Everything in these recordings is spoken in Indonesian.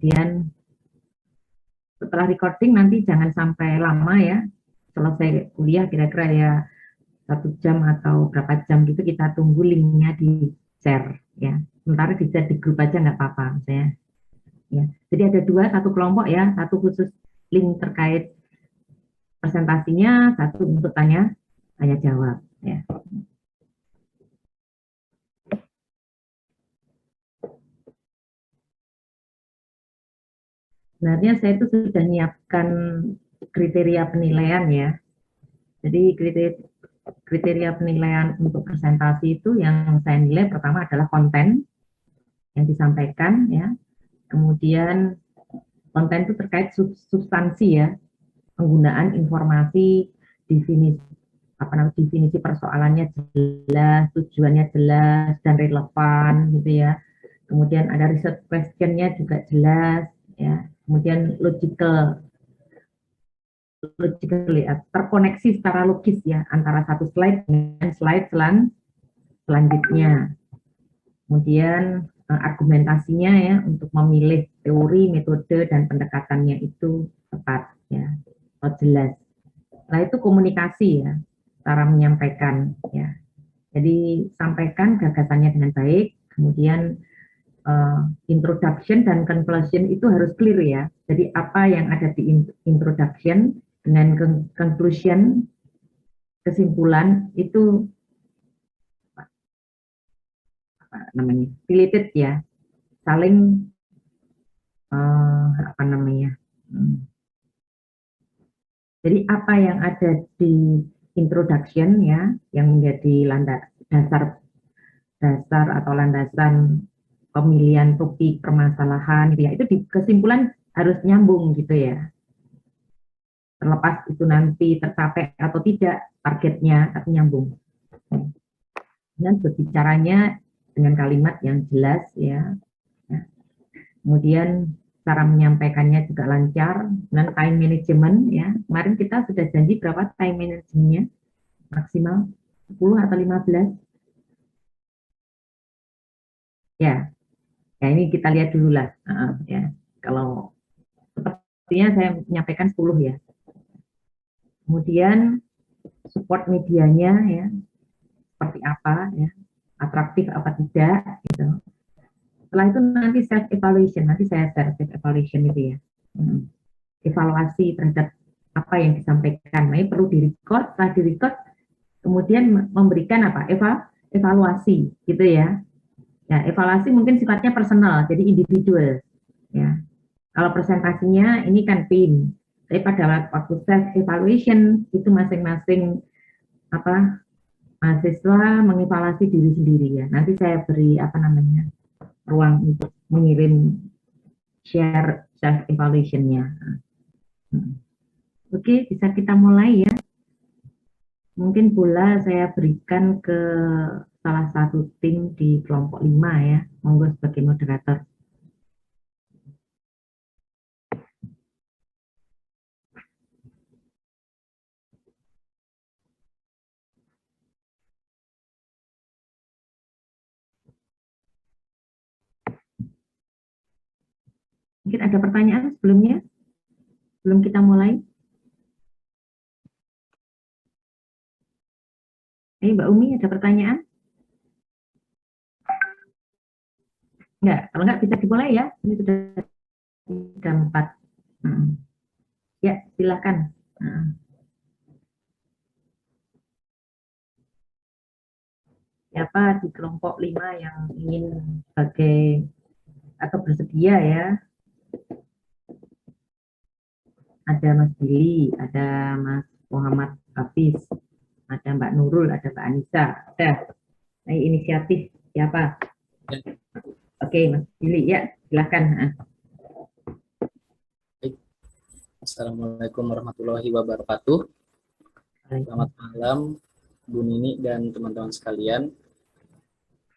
kemudian setelah recording nanti jangan sampai lama ya, selesai kuliah kira-kira ya 1 jam atau berapa jam gitu, kita tunggu linknya di share ya. Sementara bisa di grup aja nggak apa-apa misalnya ya. Jadi ada dua, satu kelompok ya, satu khusus link terkait presentasinya, satu untuk tanya jawab ya. Sebenarnya saya itu sudah menyiapkan kriteria penilaian ya. Jadi kriteria penilaian untuk presentasi itu yang saya nilai pertama adalah konten yang disampaikan ya. Kemudian konten itu terkait substansi ya, penggunaan informasi, definisi persoalannya jelas, tujuannya jelas dan relevan gitu ya. Kemudian ada research questionnya juga jelas ya. Kemudian logically terkoneksi secara logis ya antara satu slide dengan slide selanjutnya. Kemudian argumentasinya ya untuk memilih teori, metode dan pendekatannya itu tepat ya, jelas. Setelah itu komunikasi ya, cara menyampaikan ya. Jadi sampaikan gagasannya dengan baik, kemudian introduction dan conclusion itu harus clear ya. Jadi apa yang ada di introduction dengan conclusion, kesimpulan itu apa namanya, related ya, saling apa namanya. Jadi apa yang ada di introduction ya, yang menjadi dasar atau landasan pemilihan topik permasalahan gitu ya, itu di kesimpulan harus nyambung gitu ya. Terlepas itu nanti tercapai atau tidak targetnya, tapi nyambung. Dan berbicaranya dengan kalimat yang jelas ya. Kemudian cara menyampaikannya juga lancar, dan time management ya. Kemarin kita sudah janji berapa time managementnya? Maksimal 10 atau 15? Ya. Ya ini kita lihat dulu lah. Ya. Kalau sepertinya saya menyampaikan 10 ya. Kemudian support medianya ya, seperti apa ya, atraktif apa tidak gitu. Setelah itu nanti self evaluation, nanti saya share self evaluation itu ya. Evaluasi terhadap apa yang disampaikan. Nah, ini perlu direcord, setelah direcord kemudian memberikan apa? Evaluasi gitu ya. Ya, evaluasi mungkin sifatnya personal, jadi individual ya. Kalau presentasinya ini kan tim, tapi pada waktu self evaluation itu masing-masing apa, mahasiswa mengevaluasi diri sendiri ya. Nanti saya beri apa namanya, ruang untuk mengirim share self evaluation-nya. Oke, bisa kita mulai ya. Mungkin pula saya berikan ke salah satu tim di kelompok 5 ya. Monggo sebagai moderator. Mungkin ada pertanyaan sebelumnya? Sebelum kita mulai? Mbak Umi, ada pertanyaan? Enggak, kalau enggak bisa dimulai ya. Ini sudah 3-4. Ya, silakan. Siapa di kelompok 5 yang ingin sebagai atau bersedia ya? Ada Mas Billy, ada Mas Muhammad Hafiz, ada Mbak Nurul, ada Mbak Anissa. Ada. Nah, inisiatif siapa? Oke, Mas Billy ya, silakan. Assalamualaikum warahmatullahi wabarakatuh. Selamat malam Bu Nini dan teman-teman sekalian.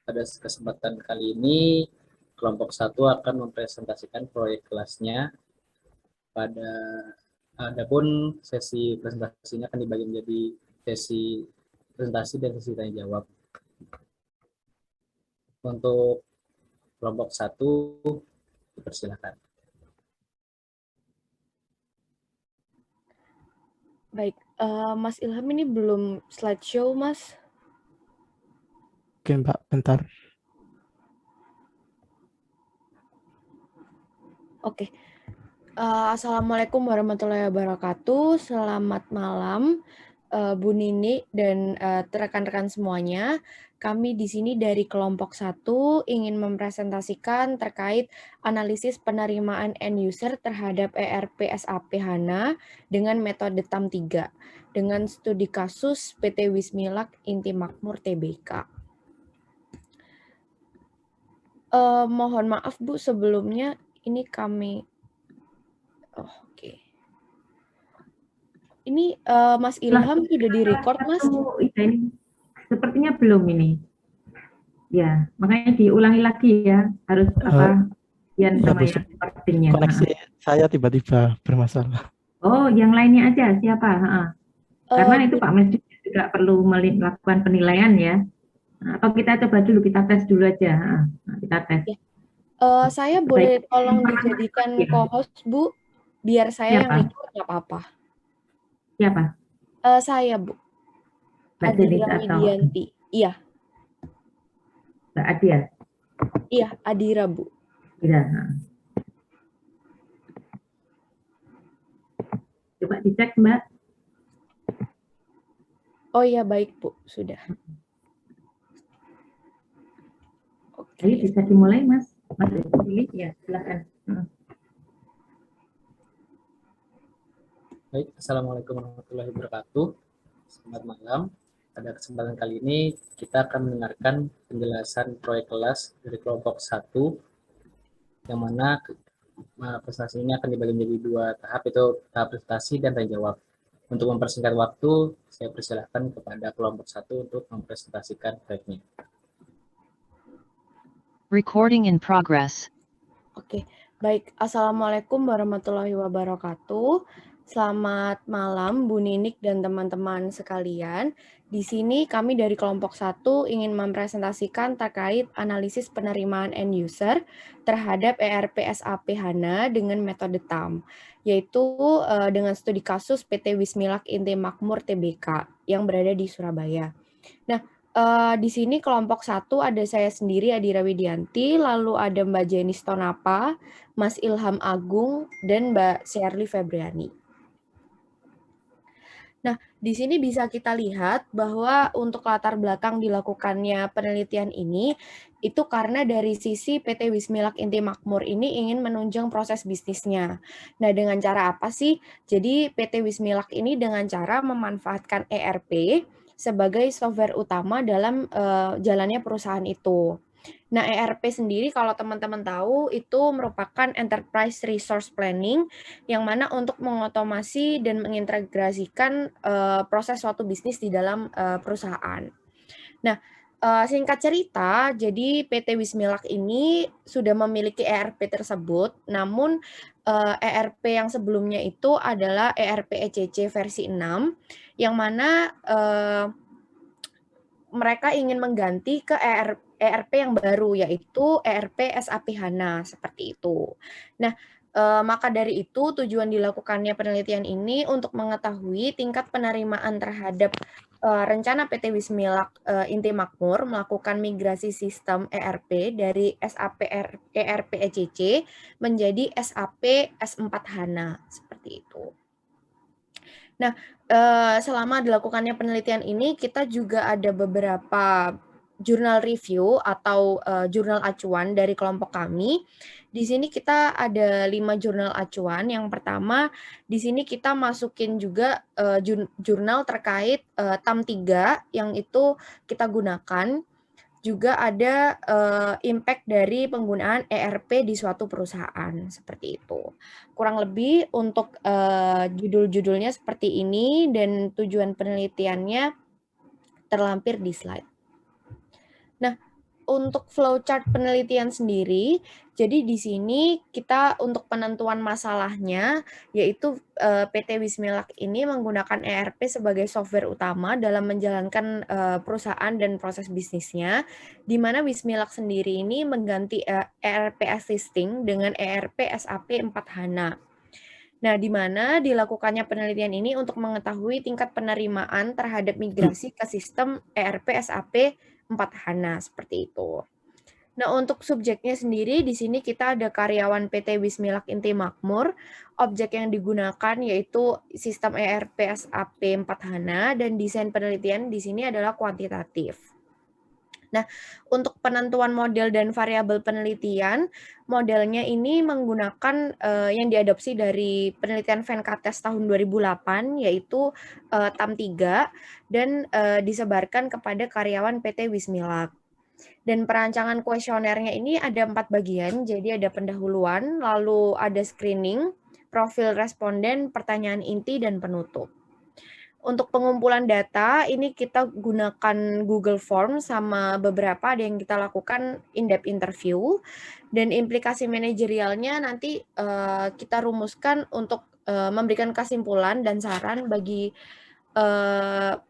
Pada kesempatan kali ini kelompok 1 akan mempresentasikan proyek kelasnya. Adapun sesi presentasinya akan dibagi menjadi sesi presentasi dan sesi tanya jawab. Untuk kelompok 1 dipersilakan. Baik, Mas Ilham ini belum slideshow, Mas. Oke, Mbak, bentar. Oke. Assalamualaikum warahmatullahi wabarakatuh. Selamat malam, Bu Nini dan rekan-rekan semuanya. Kami di sini dari kelompok 1 ingin mempresentasikan terkait analisis penerimaan end user terhadap ERP SAP HANA dengan metode TAM3 dengan studi kasus PT Wismilak Inti Makmur Tbk. Mohon maaf Bu, sebelumnya ini kami oke. Ini Mas Ilham sudah di-record, Mas? Ini sepertinya belum ini. Ya, makanya diulangi lagi ya. Harus apa? Yang Ya, sama Bu, yang recordingnya. koneksi saya tiba-tiba bermasalah. Oh, yang lainnya aja siapa? Karena itu Pak Mes juga perlu melakukan penilaian ya. Atau kita coba dulu, kita tes dulu aja. Kita tes. Saya boleh tolong dijadikan co-host, Bu? Biar saya yang record, nggak apa-apa. Siapa? Saya, Bu. Mbak Adira Denis atau Widianti. Iya. Mbak Adia? Iya, Adira, Bu. Iya. Coba dicek, Mbak. Oh iya, baik, Bu. Sudah. Oke. Ayo bisa dimulai, Mas. Mas pilih ya, silakan. Baik, Assalamualaikum warahmatullahi wabarakatuh. Selamat malam. Pada kesempatan kali ini kita akan mendengarkan penjelasan proyek kelas dari kelompok 1, yang mana presentasi ini akan dibagi menjadi 2 tahap, yaitu tahap presentasi dan tanya jawab. Untuk mempersingkat waktu, saya persilahkan kepada kelompok 1 untuk mempresentasikan proyeknya. Recording in progress. Oke, baik. Assalamualaikum warahmatullahi wabarakatuh. Selamat malam Bu Ninik dan teman-teman sekalian. Di sini kami dari kelompok 1 ingin mempresentasikan terkait analisis penerimaan end user terhadap ERP SAP HANA dengan metode TAM, yaitu dengan studi kasus PT Wismilak Inti Makmur Tbk yang berada di Surabaya. Nah, di sini kelompok 1 ada saya sendiri, Adira Widianti, lalu ada Mbak Jenny Stonapa, Mas Ilham Agung, dan Mbak Shirley Febriani. Nah, di sini bisa kita lihat bahwa untuk latar belakang dilakukannya penelitian ini, itu karena dari sisi PT Wismilak Inti Makmur ini ingin menunjang proses bisnisnya. Nah, dengan cara apa sih? Jadi PT Wismilak ini dengan cara memanfaatkan ERP sebagai software utama dalam jalannya perusahaan itu. Nah, ERP sendiri kalau teman-teman tahu itu merupakan Enterprise Resource Planning yang mana untuk mengotomasi dan mengintegrasikan proses suatu bisnis di dalam perusahaan. Nah, singkat cerita, jadi PT Wismilak ini sudah memiliki ERP tersebut, namun ERP yang sebelumnya itu adalah ERP ECC versi 6, yang mana mereka ingin mengganti ke ERP yang baru, yaitu ERP SAP HANA, seperti itu. Nah, maka dari itu tujuan dilakukannya penelitian ini untuk mengetahui tingkat penerimaan terhadap rencana PT Wismilak Inti Makmur melakukan migrasi sistem ERP dari SAP ERP ECC menjadi SAP S4 HANA, seperti itu. Nah, selama dilakukannya penelitian ini, kita juga ada beberapa jurnal review atau jurnal acuan dari kelompok kami. Di sini kita ada 5 jurnal acuan. Yang pertama, di sini kita masukin juga jurnal terkait TAM3 yang itu kita gunakan. Juga ada impact dari penggunaan ERP di suatu perusahaan, seperti itu. Kurang lebih untuk judul-judulnya seperti ini dan tujuan penelitiannya terlampir di slide. Nah, untuk flowchart penelitian sendiri, jadi di sini kita untuk penentuan masalahnya, yaitu PT Wismilak ini menggunakan ERP sebagai software utama dalam menjalankan perusahaan dan proses bisnisnya, di mana Wismilak sendiri ini mengganti ERP existing dengan ERP SAP 4 HANA. Nah, di mana dilakukannya penelitian ini untuk mengetahui tingkat penerimaan terhadap migrasi ke sistem ERP SAP 4 HANA seperti itu. Nah, untuk subjeknya sendiri di sini kita ada karyawan PT Wismilak Inti Makmur. Objek yang digunakan yaitu sistem ERP SAP 4 HANA dan desain penelitian di sini adalah kuantitatif. Nah, untuk penentuan model dan variabel penelitian, modelnya ini menggunakan yang diadopsi dari penelitian Venkates tahun 2008, yaitu TAM3, dan disebarkan kepada karyawan PT Wismilak. Dan perancangan kuesionernya ini ada 4 bagian, jadi ada pendahuluan, lalu ada screening, profil responden, pertanyaan inti, dan penutup. Untuk pengumpulan data, ini kita gunakan Google Form sama beberapa ada yang kita lakukan in-depth interview. Dan implikasi manajerialnya nanti kita rumuskan untuk memberikan kesimpulan dan saran bagi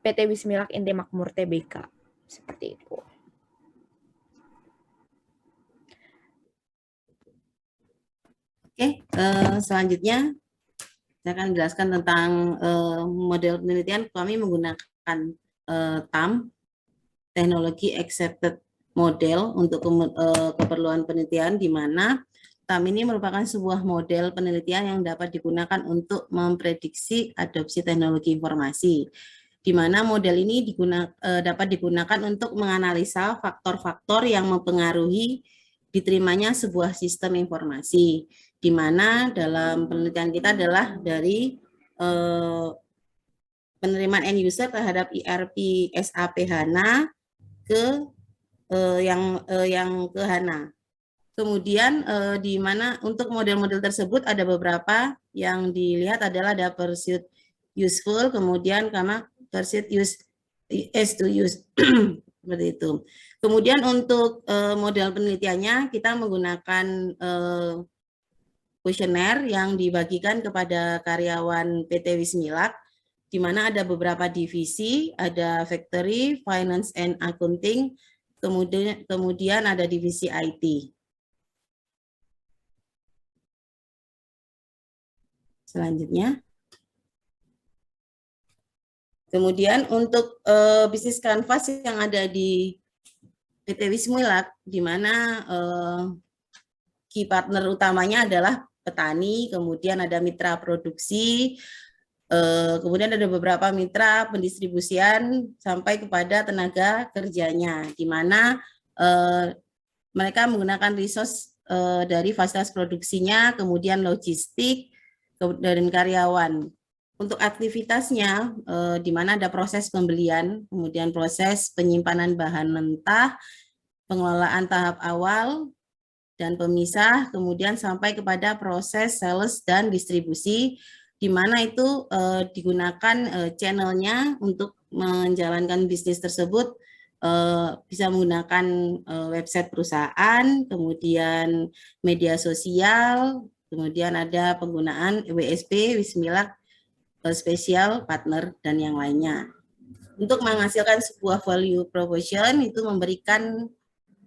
PT Wismilak Inti Makmur Tbk. Seperti itu. Oke, selanjutnya saya akan menjelaskan tentang model penelitian. Kami menggunakan TAM, Teknologi Accepted Model, untuk keperluan penelitian, di mana TAM ini merupakan sebuah model penelitian yang dapat digunakan untuk memprediksi adopsi teknologi informasi, di mana model ini dapat digunakan untuk menganalisa faktor-faktor yang mempengaruhi diterimanya sebuah sistem informasi, di mana dalam penelitian kita adalah dari penerimaan end user terhadap ERP SAP HANA ke yang ke HANA. Kemudian di mana untuk model-model tersebut ada beberapa yang dilihat adalah ada pursuit useful, kemudian karena pursuit use to use seperti itu. Kemudian untuk model penelitiannya kita menggunakan kuesioner yang dibagikan kepada karyawan PT Wismilak, di mana ada beberapa divisi, ada factory, finance and accounting, kemudian ada divisi IT. Selanjutnya. Kemudian untuk bisnis canvas yang ada di PT Wismilak, di mana key partner utamanya adalah petani, kemudian ada mitra produksi, kemudian ada beberapa mitra pendistribusian sampai kepada tenaga kerjanya, di mana mereka menggunakan resource dari fasilitas produksinya, kemudian logistik, dan karyawan. Untuk aktivitasnya, di mana ada proses pembelian, kemudian proses penyimpanan bahan mentah, pengelolaan tahap awal, dan pemisah, kemudian sampai kepada proses sales dan distribusi, di mana itu digunakan channelnya untuk menjalankan bisnis tersebut, bisa menggunakan website perusahaan, kemudian media sosial, kemudian ada penggunaan WSP, Wismilak Special Partner, dan yang lainnya. Untuk menghasilkan sebuah value proposition, itu memberikan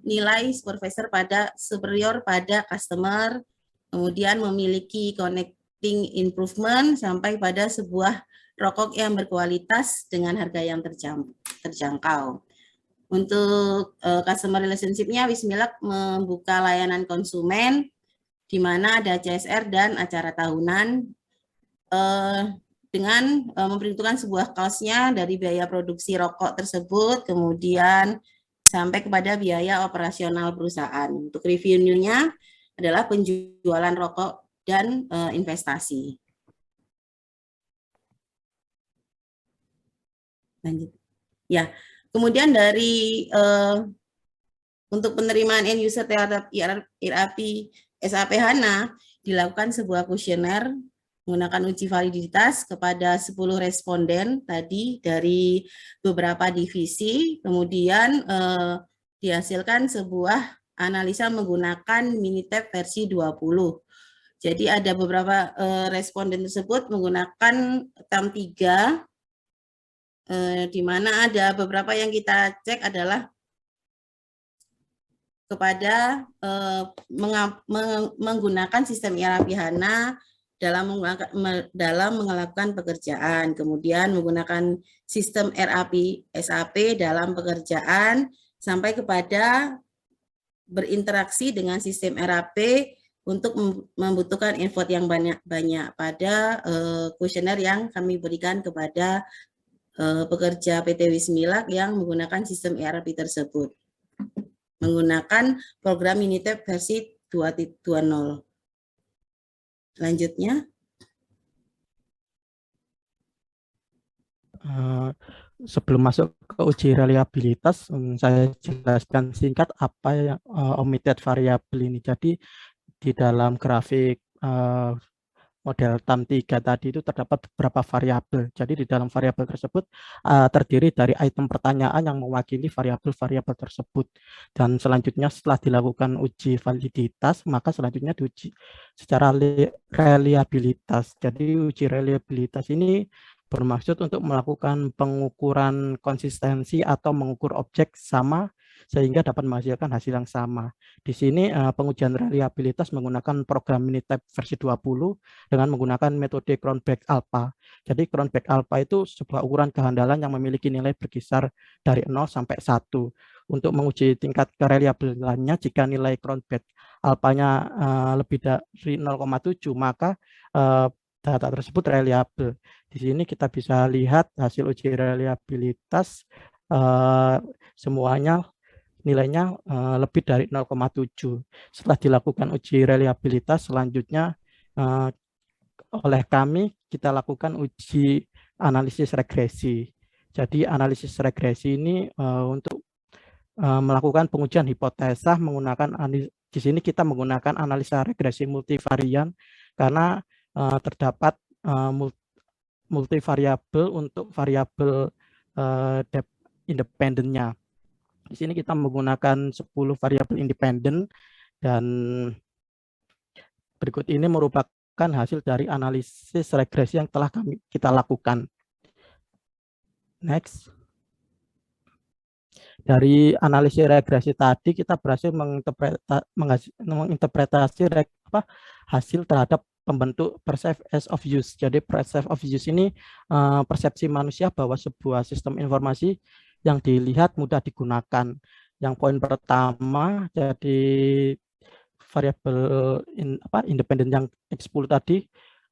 nilai superior pada customer, kemudian memiliki connecting improvement sampai pada sebuah rokok yang berkualitas dengan harga yang terjangkau. Untuk customer relationship-nya, Wismilak membuka layanan konsumen, di mana ada CSR dan acara tahunan, dengan memperhitungkan sebuah cost-nya dari biaya produksi rokok tersebut, kemudian sampai kepada biaya operasional perusahaan. Untuk revenue-nya adalah penjualan rokok dan investasi. Lanjut. Ya, kemudian dari untuk penerimaan end user terhadap ERP SAP HANA dilakukan sebuah kuesioner menggunakan uji validitas kepada 10 responden tadi dari beberapa divisi, kemudian dihasilkan sebuah analisa menggunakan Minitab versi 20. Jadi ada beberapa responden tersebut menggunakan TAM 3, di mana ada beberapa yang kita cek adalah kepada menggunakan sistem ERP HANA dalam melakukan pekerjaan, kemudian menggunakan sistem RAP SAP dalam pekerjaan, sampai kepada berinteraksi dengan sistem RAP untuk membutuhkan input yang banyak pada kuesioner yang kami berikan kepada pekerja PT Wismilak yang menggunakan sistem ERP tersebut, menggunakan program Minitab versi 2.20. Selanjutnya. Sebelum masuk ke uji reliabilitas, saya jelaskan singkat apa yang omitted variable ini. Jadi di dalam grafik model TAM3 tadi itu terdapat beberapa variabel. Jadi di dalam variabel tersebut terdiri dari item pertanyaan yang mewakili variabel-variabel tersebut. Dan selanjutnya setelah dilakukan uji validitas, maka selanjutnya diuji secara reliabilitas. Jadi uji reliabilitas ini bermaksud untuk melakukan pengukuran konsistensi atau mengukur objek sama sehingga dapat menghasilkan hasil yang sama. Di sini pengujian reliabilitas menggunakan program Minitab versi 20 dengan menggunakan metode Cronbach Alpha. Jadi Cronbach Alpha itu sebuah ukuran kehandalan yang memiliki nilai berkisar dari 0 sampai 1. Untuk menguji tingkat kereliabilitasnya, jika nilai Cronbach Alpha-nya lebih dari 0,7, maka data tersebut reliabel. Di sini kita bisa lihat hasil uji reliabilitas semuanya nilainya lebih dari 0,7. Setelah dilakukan uji reliabilitas, selanjutnya oleh kami kita lakukan uji analisis regresi. Jadi analisis regresi ini untuk melakukan pengujian hipotesa menggunakan di sini kita menggunakan analisa regresi multivarian karena terdapat multivariabel untuk variabel depth independennya. Di sini kita menggunakan 10 variabel independen dan berikut ini merupakan hasil dari analisis regresi yang telah kita lakukan. Next. Dari analisis regresi tadi kita berhasil menginterpretasi hasil terhadap pembentuk perception of use. Jadi perception of use ini persepsi manusia bahwa sebuah sistem informasi yang dilihat mudah digunakan. Yang poin pertama jadi variabel independen yang X10 tadi,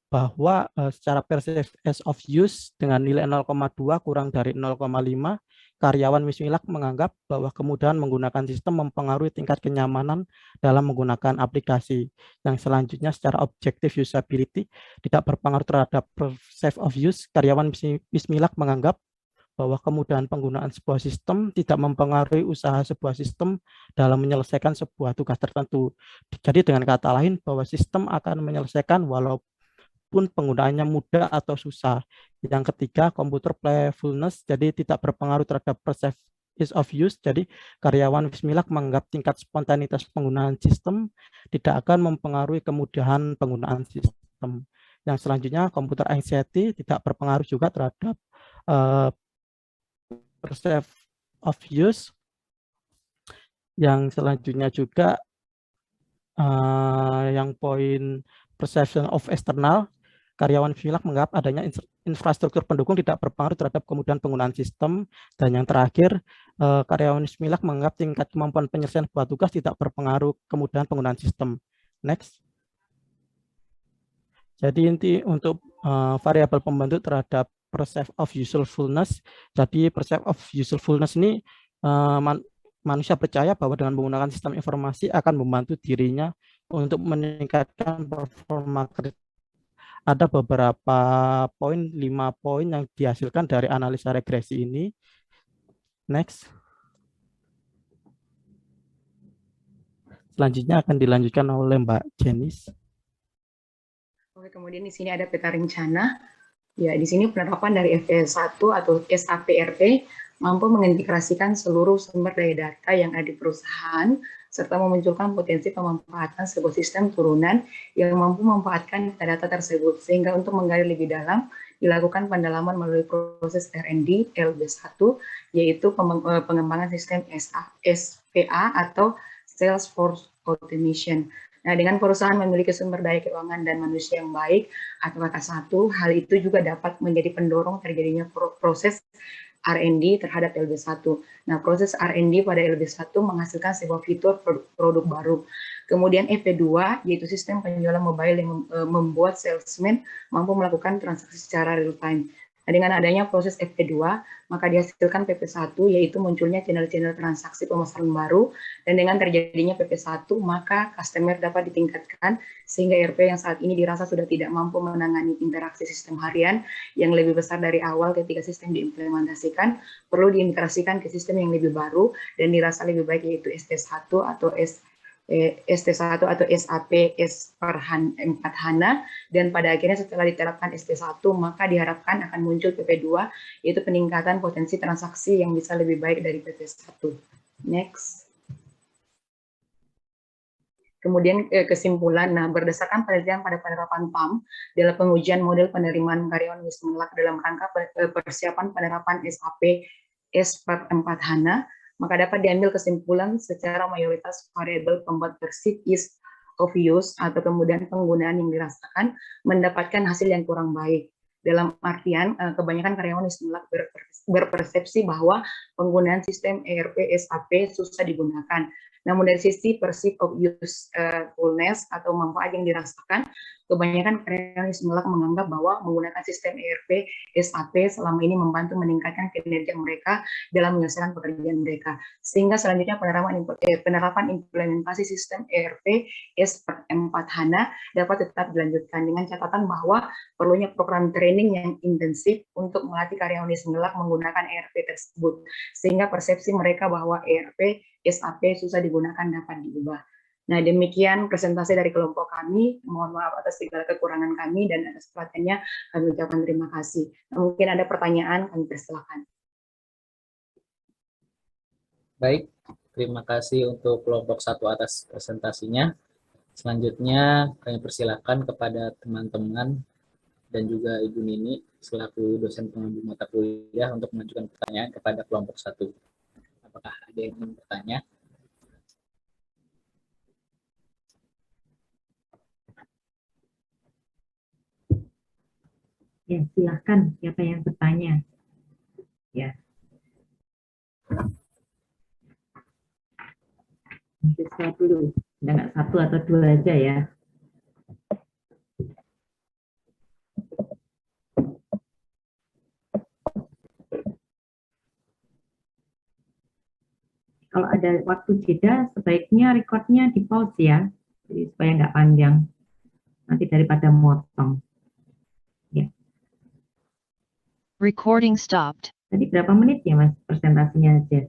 bahwa secara perception of use dengan nilai 0,2 kurang dari 0,5, karyawan Wismilak menganggap bahwa kemudahan menggunakan sistem mempengaruhi tingkat kenyamanan dalam menggunakan aplikasi. Yang selanjutnya secara objektif usability tidak berpengaruh terhadap perception of use, karyawan Wismilak menganggap bahwa kemudahan penggunaan sebuah sistem tidak mempengaruhi usaha sebuah sistem dalam menyelesaikan sebuah tugas tertentu. Jadi dengan kata lain bahwa sistem akan menyelesaikan walaupun penggunaannya mudah atau susah. Yang ketiga, komputer playfulness, jadi tidak berpengaruh terhadap perception of use. Jadi karyawan Wismilak menganggap tingkat spontanitas penggunaan sistem tidak akan mempengaruhi kemudahan penggunaan sistem. Yang selanjutnya, komputer anxiety tidak berpengaruh juga terhadap perception of use. Yang selanjutnya juga yang poin perception of external, karyawan Wismilak menganggap adanya infrastruktur pendukung tidak berpengaruh terhadap kemudahan penggunaan sistem. Dan yang terakhir, karyawan Wismilak menganggap tingkat kemampuan penyelesaian sebuah tugas tidak berpengaruh kemudahan penggunaan sistem. Next. Jadi inti untuk variabel pembentuk terhadap perception of usefulness. Jadi perception of usefulness ini manusia percaya bahwa dengan menggunakan sistem informasi akan membantu dirinya untuk meningkatkan performa kerja. Ada beberapa poin, 5 poin yang dihasilkan dari analisa regresi ini. Next. Selanjutnya akan dilanjutkan oleh Mbak Jenis. Oke, kemudian di sini ada peta rencana. Ya, di sini penerapan dari FS1 atau SAP ERP mampu mengintegrasikan seluruh sumber daya data yang ada di perusahaan serta memunculkan potensi pemanfaatan sebuah sistem turunan yang mampu memanfaatkan data tersebut, sehingga untuk menggali lebih dalam dilakukan pendalaman melalui proses R&D LB1, yaitu pengembangan sistem SPA atau Salesforce Automation. Nah, dengan perusahaan memiliki sumber daya keuangan dan manusia yang baik atau K1, hal itu juga dapat menjadi pendorong terjadinya proses R&D terhadap LB1. Nah, proses R&D pada LB1 menghasilkan sebuah fitur produk baru. Kemudian EP2, yaitu sistem penjualan mobile yang membuat salesman mampu melakukan transaksi secara real time. Nah, dengan adanya proses FP2, maka dihasilkan PP1, yaitu munculnya channel-channel transaksi pemasaran baru, dan dengan terjadinya PP1, maka customer dapat ditingkatkan, sehingga ERP yang saat ini dirasa sudah tidak mampu menangani interaksi sistem harian yang lebih besar dari awal ketika sistem diimplementasikan, perlu diintegrasikan ke sistem yang lebih baru, dan dirasa lebih baik, yaitu ST1 atau ST1 atau SAP S/4 HANA, dan pada akhirnya setelah diterapkan ST1 maka diharapkan akan muncul PP2, yaitu peningkatan potensi transaksi yang bisa lebih baik dari PP1. Next. Kemudian kesimpulan, nah berdasarkan penelitian pada penerapan PAM dalam pengujian model penerimaan karyawan Wismilak dalam rangka persiapan penerapan SAP S/4 HANA, maka dapat diambil kesimpulan secara mayoritas variabel pembuat persif ease of use atau kemudian penggunaan yang dirasakan mendapatkan hasil yang kurang baik. Dalam artian, kebanyakan karyawan Wismilak berpersepsi bahwa penggunaan sistem ERP SAP susah digunakan. Namun dari sisi perceived of usefulness atau manfaat yang dirasakan, kebanyakan karyawan Wismilak menganggap bahwa menggunakan sistem ERP SAP selama ini membantu meningkatkan kinerja mereka dalam menyelesaikan pekerjaan mereka. Sehingga selanjutnya penerapan implementasi sistem ERP S/4 HANA dapat tetap dilanjutkan dengan catatan bahwa perlunya program training yang intensif untuk melatih karyawan Wismilak menggunakan ERP tersebut, sehingga persepsi mereka bahwa ERP SAP susah digunakan dapat diubah. Nah, demikian presentasi dari kelompok kami. Mohon maaf atas segala kekurangan kami, dan atas perhatiannya kami ucapkan terima kasih. Nah, mungkin ada pertanyaan, kami persilakan. Baik, terima kasih untuk kelompok 1 atas presentasinya. Selanjutnya kami persilakan kepada teman-teman dan juga Ibu Nini selaku dosen pengambil mata kuliah untuk mengajukan pertanyaan kepada kelompok 1. Apakah ada yang ingin bertanya? Ya, silakan. Siapa yang bertanya? Ya. Siswa dulu. Nggak 1 atau 2 aja ya. Kalau ada waktu jeda, sebaiknya recordnya di pause ya, jadi supaya nggak panjang, nanti daripada motong. Ya. Recording stopped. Tadi berapa menit ya Mas presentasinya aja?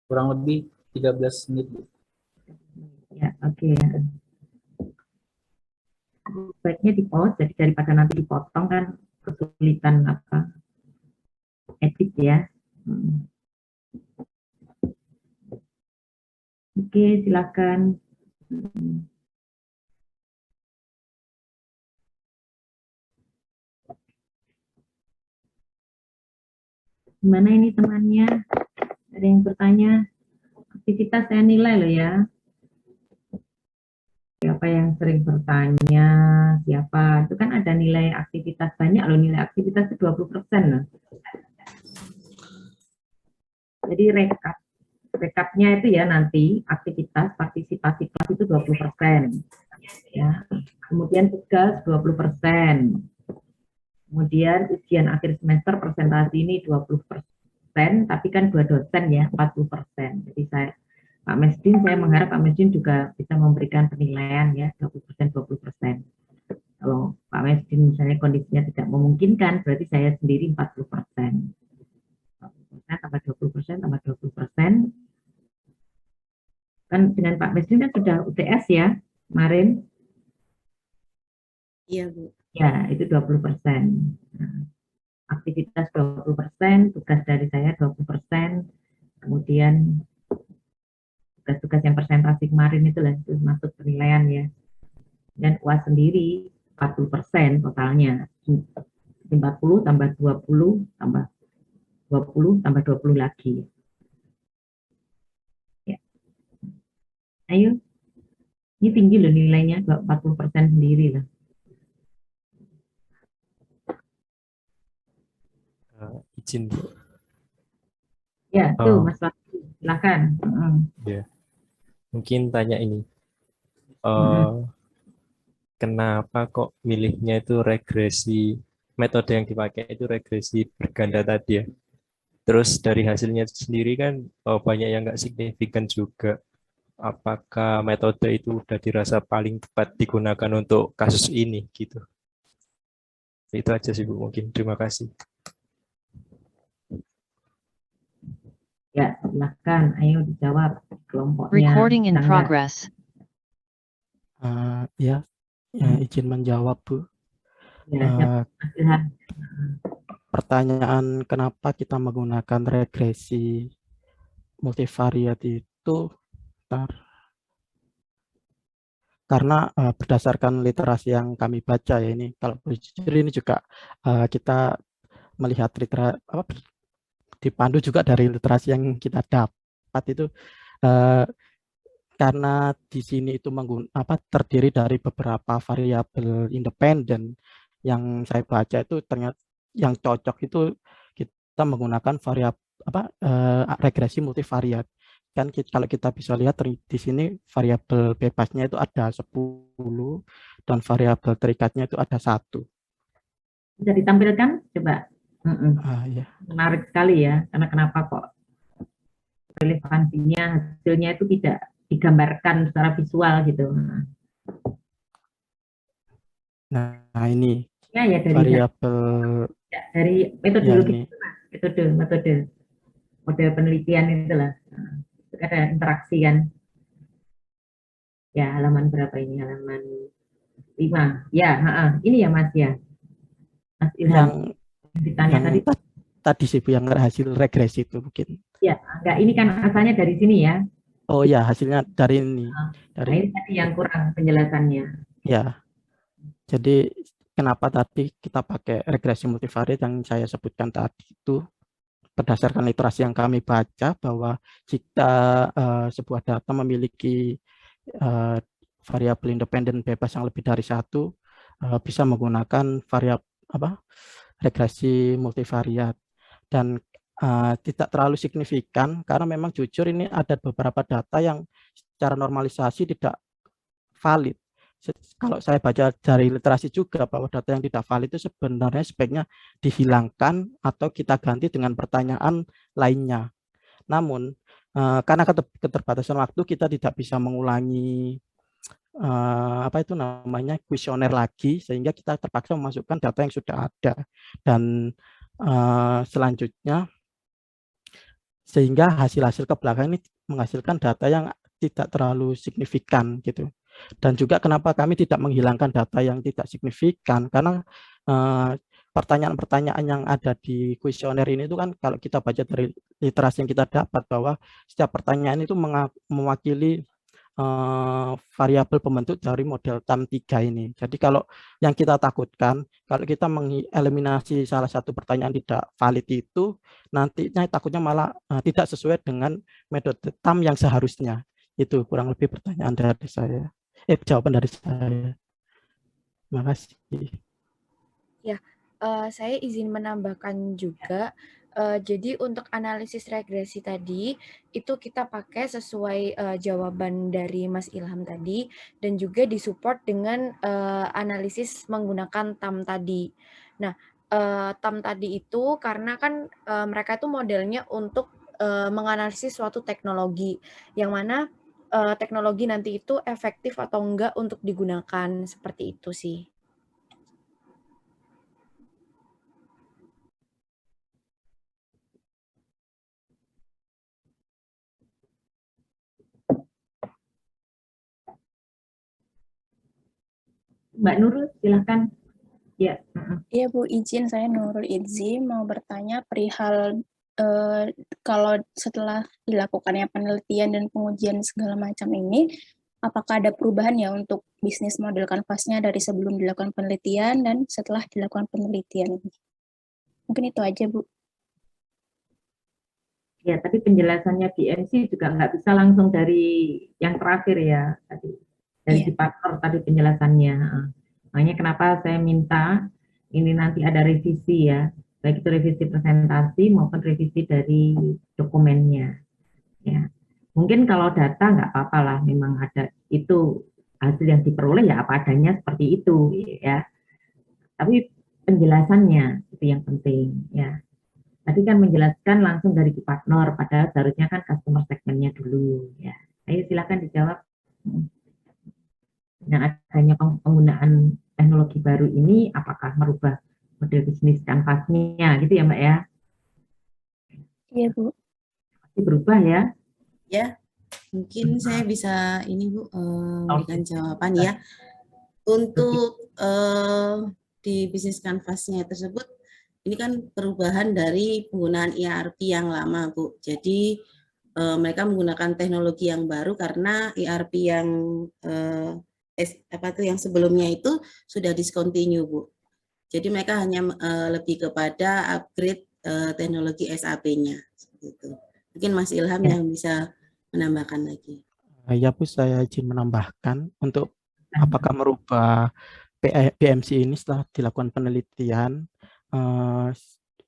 Kurang lebih 13 menit. Ya, oke ya. Sebaiknya di pause, jadi daripada nanti dipotong kan kesulitan edit ya. Oke, silakan. Gimana ini temannya? Ada yang bertanya? Aktivitas saya nilai loh ya. Siapa yang sering bertanya? Siapa? Itu kan ada nilai aktivitas banyak loh, nilai aktivitas itu 20% loh. Jadi rekapnya itu ya nanti aktivitas partisipasi kelas itu 20%. Ya. Kemudian tugas 20%. Kemudian ujian akhir semester presentasi ini 20%, tapi kan 2 dosen ya 40%. Jadi Pak Mesdin, saya mengharap Pak Mesdin juga bisa memberikan penilaian ya 20%. Kalau Pak Mesdin misalnya kondisinya tidak memungkinkan, berarti saya sendiri 40%. 40% tambah 20% tambah 20%. Kan dengan Pak Mesdin kan sudah UTS ya kemarin. Iya, Bu. Ya, itu 20%. Nah, aktivitas 20%, tugas dari saya 20%, kemudian tugas-tugas yang presentasi kemarin itulah itu masuk penilaian ya. Dan UAS sendiri 40% totalnya. 40 tambah 20 tambah 20 tambah 20 lagi. Ayo, ini tinggi loh nilainya, 40% sendiri lah. Izin Bu. Ya, tuh Mas Fakri, silakan. Ya. Mungkin tanya ini. Kenapa kok milihnya itu regresi, metode yang dipakai itu regresi berganda tadi ya. Terus dari hasilnya sendiri kan banyak yang nggak signifikan juga. Apakah metode itu udah dirasa paling tepat digunakan untuk kasus ini gitu? Itu aja sih Bu mungkin. Terima kasih. Ya, silakan. Ayo dijawab kelompoknya. Recording in Tangga. progress. Ya, izin menjawab Bu. Ya, siap. Mas Ilham. Pertanyaan kenapa kita menggunakan regresi multivariat itu karena berdasarkan literasi yang kami baca ya, ini kalau jujur ini juga kita melihat dipandu juga dari literasi yang kita dapat itu karena di sini itu terdiri dari beberapa variabel independen. Yang saya baca itu ternyata yang cocok itu kita menggunakan regresi multivariat. Kan kalau kita bisa lihat di sini variabel bebasnya itu ada 10 dan variabel terikatnya itu ada 1. Bisa ditampilkan? Coba. Ya. Menarik sekali ya, karena kenapa kok relevansinya hasilnya itu tidak digambarkan secara visual gitu. Nah ini ya dari variabel dari metodologi metode model penelitian itulah. Ada interaksi kan. Ya, halaman berapa ini? Halaman 5. Ya, ini ya Mas ya. Mas Ilham. Yang ditanya tadi sih Bu, yang hasil regresi itu mungkin. Ya, enggak, ini kan asalnya dari sini ya. Oh ya, hasilnya dari ini. Ini tadi yang kurang penjelasannya. Ya. Jadi kenapa tadi kita pakai regresi multivariat yang saya sebutkan tadi itu berdasarkan literasi yang kami baca bahwa jika sebuah data memiliki variabel independen bebas yang lebih dari 1 bisa menggunakan regresi multivariat dan tidak terlalu signifikan karena memang jujur ini ada beberapa data yang secara normalisasi tidak valid. Kalau saya baca dari literasi juga bahwa data yang tidak valid itu sebenarnya sebaiknya dihilangkan atau kita ganti dengan pertanyaan lainnya. Namun karena keterbatasan waktu kita tidak bisa mengulangi kuesioner lagi sehingga kita terpaksa memasukkan data yang sudah ada dan selanjutnya sehingga hasil-hasil ke belakang ini menghasilkan data yang tidak terlalu signifikan gitu. Dan juga kenapa kami tidak menghilangkan data yang tidak signifikan karena pertanyaan-pertanyaan yang ada di kuesioner ini itu kan kalau kita baca dari literasi yang kita dapat bahwa setiap pertanyaan itu mewakili variabel pembentuk dari model TAM3 ini. Jadi kalau yang kita takutkan, kalau kita mengeliminasi salah satu pertanyaan tidak valid itu, nantinya takutnya malah tidak sesuai dengan metode TAM yang seharusnya. Itu kurang lebih pertanyaan dari saya. Jawaban dari saya. Terima kasih. Ya, saya izin menambahkan juga. Jadi untuk analisis regresi tadi itu kita pakai sesuai jawaban dari Mas Ilham tadi dan juga disupport dengan analisis menggunakan TAM tadi. Nah, TAM tadi itu karena kan mereka itu modelnya untuk menganalisis suatu teknologi yang mana teknologi nanti itu efektif atau enggak untuk digunakan, seperti itu sih. Mbak Nurul, silahkan. Ya. Iya Bu, izin, saya Nurul Idzi mau bertanya perihal kalau setelah dilakukannya penelitian dan pengujian segala macam ini, apakah ada perubahan ya untuk bisnis model kanvasnya dari sebelum dilakukan penelitian dan setelah dilakukan penelitian ini? Mungkin itu aja Bu. Ya, tapi penjelasannya BMC juga nggak bisa langsung dari yang terakhir ya tadi. Dari Iya. partner tadi penjelasannya. Makanya kenapa saya minta ini nanti ada revisi ya, baik itu revisi presentasi maupun revisi dari dokumennya. Ya, mungkin kalau data nggak apa-apa lah, memang ada itu hasil yang diperoleh ya apa adanya seperti itu ya. Tapi penjelasannya itu yang penting ya. Tadi kan menjelaskan langsung dari partner, padahal seharusnya kan customer segmentnya dulu ya. Ayo silakan dijawab. Dengan adanya penggunaan teknologi baru ini, apakah merubah model bisnis kanvasnya gitu ya Mbak ya? Iya, Bu. Pasti berubah ya? Ya, mungkin saya bisa ini Bu memberikan jawaban ya. Untuk di bisnis kanvasnya tersebut, ini kan perubahan dari penggunaan ERP yang lama, Bu. Jadi mereka menggunakan teknologi yang baru karena ERP yang yang sebelumnya itu sudah discontinue, Bu. Jadi mereka hanya lebih kepada upgrade teknologi SAP-nya. Gitu. Mungkin Mas Ilham yang bisa menambahkan lagi. Ya Bu, saya izin menambahkan untuk apakah merubah BMC ini setelah dilakukan penelitian.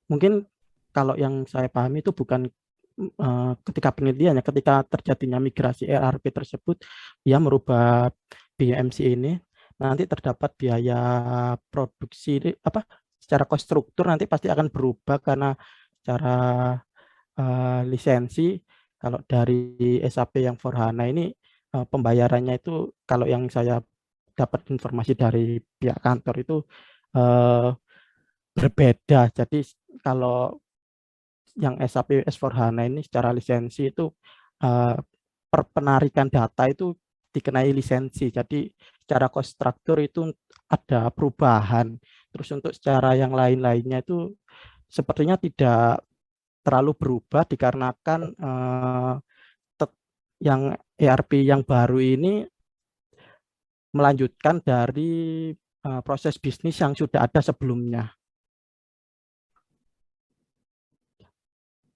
Mungkin kalau yang saya pahami itu bukan ketika penelitiannya, ketika terjadinya migrasi ERP tersebut, dia merubah BMC ini, nanti terdapat biaya produksi secara cost struktur nanti pasti akan berubah karena secara lisensi. Kalau dari SAP yang For HANA ini pembayarannya itu, kalau yang saya dapat informasi dari pihak kantor itu berbeda. Jadi kalau yang SAP S/4HANA ini secara lisensi itu per penarikan data itu dikenai lisensi. Jadi secara cost structure itu ada perubahan. Terus untuk secara yang lain-lainnya itu sepertinya tidak terlalu berubah dikarenakan yang ERP yang baru ini melanjutkan dari proses bisnis yang sudah ada sebelumnya.